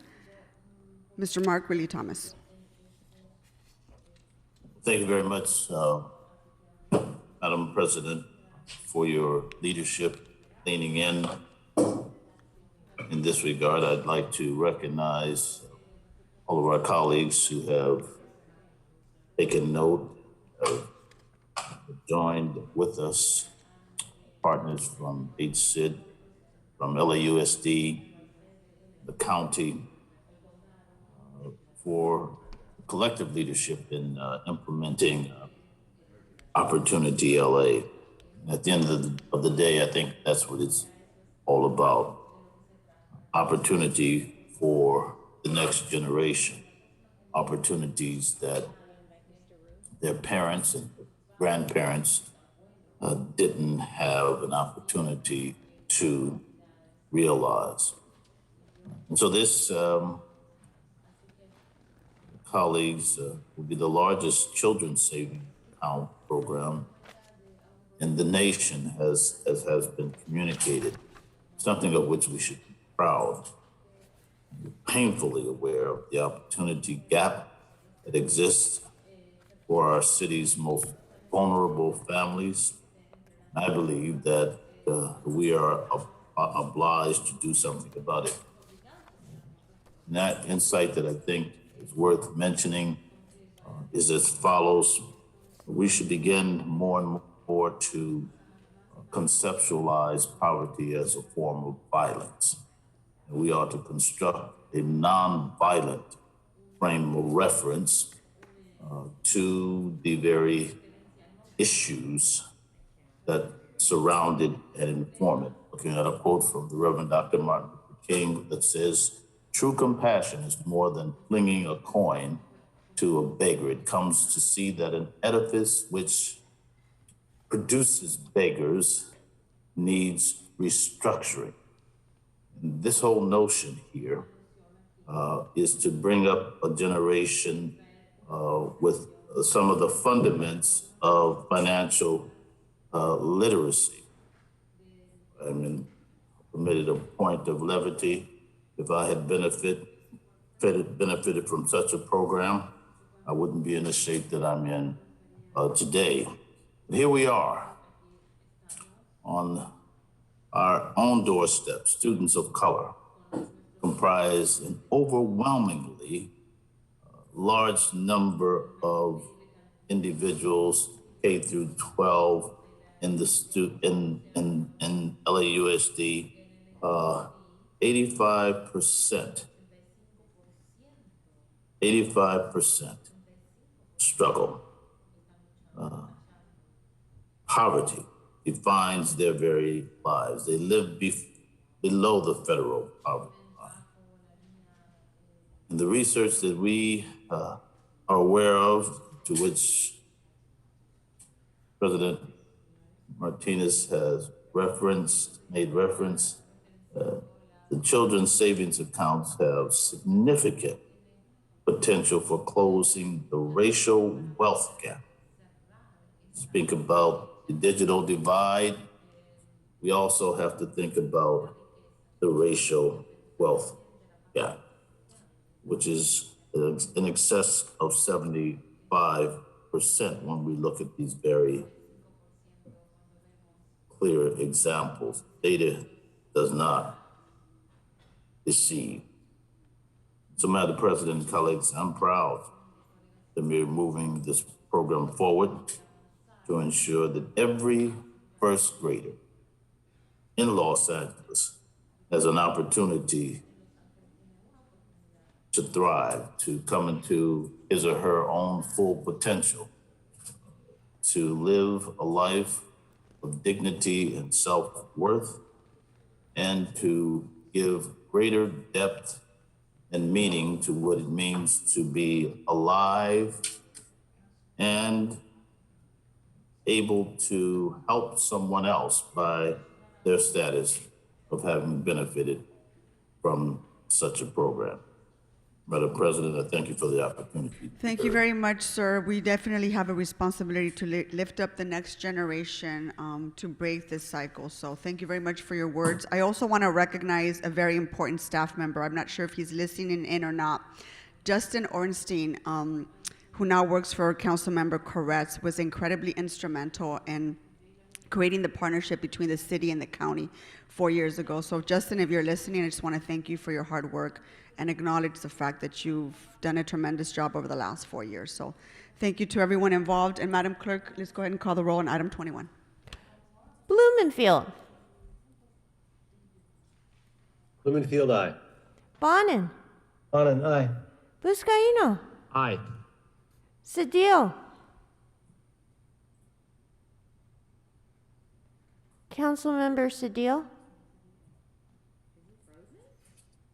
Mr. Mark Riley Thomas. Thank you very much, Madam President, for your leadership leaning in. In this regard, I'd like to recognize all of our colleagues who have taken note of joined with us, partners from HCID, from LAUSD, the county, for collective leadership in implementing Opportunity LA. At the end of the day, I think that's what it's all about. Opportunity for the next generation, opportunities that their parents and grandparents didn't have an opportunity to realize. And so this, colleagues, will be the largest children's saving account program in the nation, as has been communicated, something of which we should be proud. We're painfully aware of the opportunity gap that exists for our city's most vulnerable families. I believe that we are obliged to do something about it. And that insight that I think is worth mentioning is as follows. We should begin more and more to conceptualize poverty as a form of violence. And we ought to construct a non-violent frame of reference to the very issues that surrounded and inform it. Looking at a quote from the Reverend Dr. Martin Luther King that says, "True compassion is more than flinging a coin to a beggar. It comes to see that an edifice which produces beggars needs restructuring." And this whole notion here is to bring up a generation with some of the fundaments of financial literacy. I mean, permitted a point of levity. If I had benefited from such a program, I wouldn't be in the shape that I'm in today. But here we are on our own doorstep. Students of color comprise an overwhelmingly large number of individuals K through 12 in the in LAUSD. 85% struggle. Poverty defines their very lives. They live below the federal poverty line. And the research that we are aware of, to which President Martinez has made reference, the children's savings accounts have significant potential for closing the racial wealth gap. Speak about the digital divide. We also have to think about the racial wealth gap, which is in excess of 75% when we look at these very clear examples. Data does not deceive. So, Madam President and colleagues, I'm proud that we're moving this program forward to ensure that every first grader in Los Angeles has an opportunity to thrive, to come into his or her own full potential, to live a life of dignity and self-worth, and to give greater depth and meaning to what it means to be alive and able to help someone else by their status of having benefited from such a program. Madam President, I thank you for the opportunity. Thank you very much, sir. We definitely have a responsibility to lift up the next generation to break this cycle. So thank you very much for your words. I also want to recognize a very important staff member. I'm not sure if he's listening in or not. Justin Ornstein, who now works for Councilmember Koretz, was incredibly instrumental in creating the partnership between the city and the county 4 years ago. So Justin, if you're listening, I just want to thank you for your hard work and acknowledge the fact that you've done a tremendous job over the last 4 years. So thank you to everyone involved. And Madam Clerk, let's go ahead and call the roll on item 21. Blumenfield. Blumenfield, aye. Bonin. Bonin, aye. Buscaino. Aye. Cedillo. Councilmember Cedillo.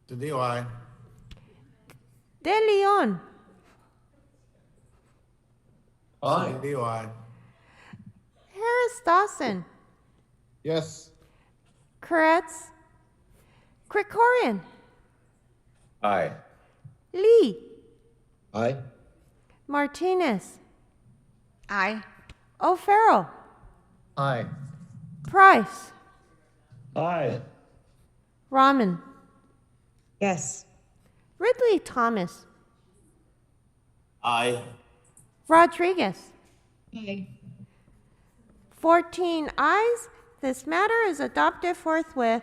Cedillo, aye. De Leon. Aye. Cedillo, aye. Harris Dawson. Yes. Koretz. Krikorian. Aye. Lee. Aye. Martinez. Aye. O'Farrell. Aye. Price. Aye. Rahman. Yes. Ridley Thomas. Aye. Rodriguez. Aye. 14 ayes. This matter is adopted forthwith.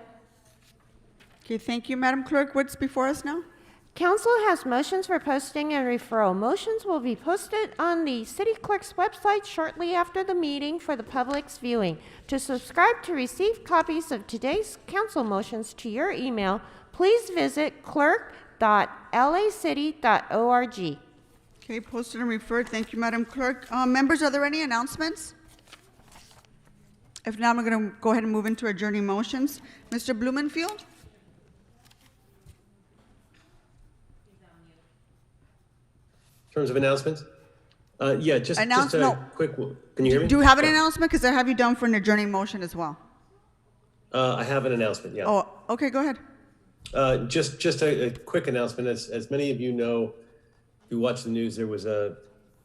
Okay, thank you, Madam Clerk. What's before us now? Council has motions for posting and referral. Motions will be posted on the City Clerk's website shortly after the meeting for the public's viewing. To subscribe to receive copies of today's council motions to your email, please visit clerk.lacity.org. Okay, posted and referred. Thank you, Madam Clerk. Members, are there any announcements? If not, I'm going to go ahead and move into adjourning motions. Mr. Blumenfield? In terms of announcements? Yeah, just a quick one. Can you hear me? Do you have an announcement? Because I have you down for an adjourning motion as well. I have an announcement, yeah. Oh, okay, go ahead. Just a quick announcement. As many of you know, if you watch the news, there was a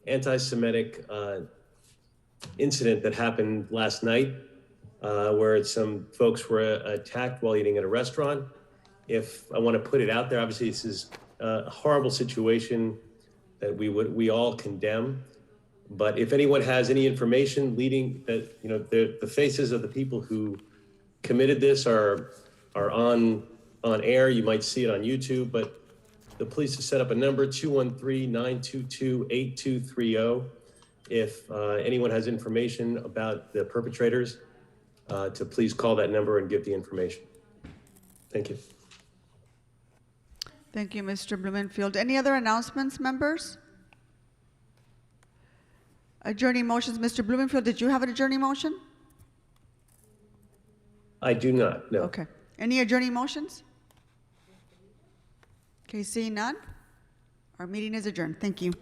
anti-Semitic incident that happened last night where some folks were attacked while eating at a restaurant. if I want to put it out there, obviously this is a horrible situation that we all condemn. But if anyone has any information leading that, you know, the faces of the people who committed this are on air. You might see it on YouTube, but the police have set up a number, 213-922-8230. If anyone has information about the perpetrators, to please call that number and give the information. Thank you. Thank you, Mr. Blumenfield. Any other announcements, members? Adjourning motions. Mr. Blumenfield, did you have an adjourning motion? I do not, no. Okay. Any adjourning motions? Okay, seeing none, our meeting is adjourned. Thank you.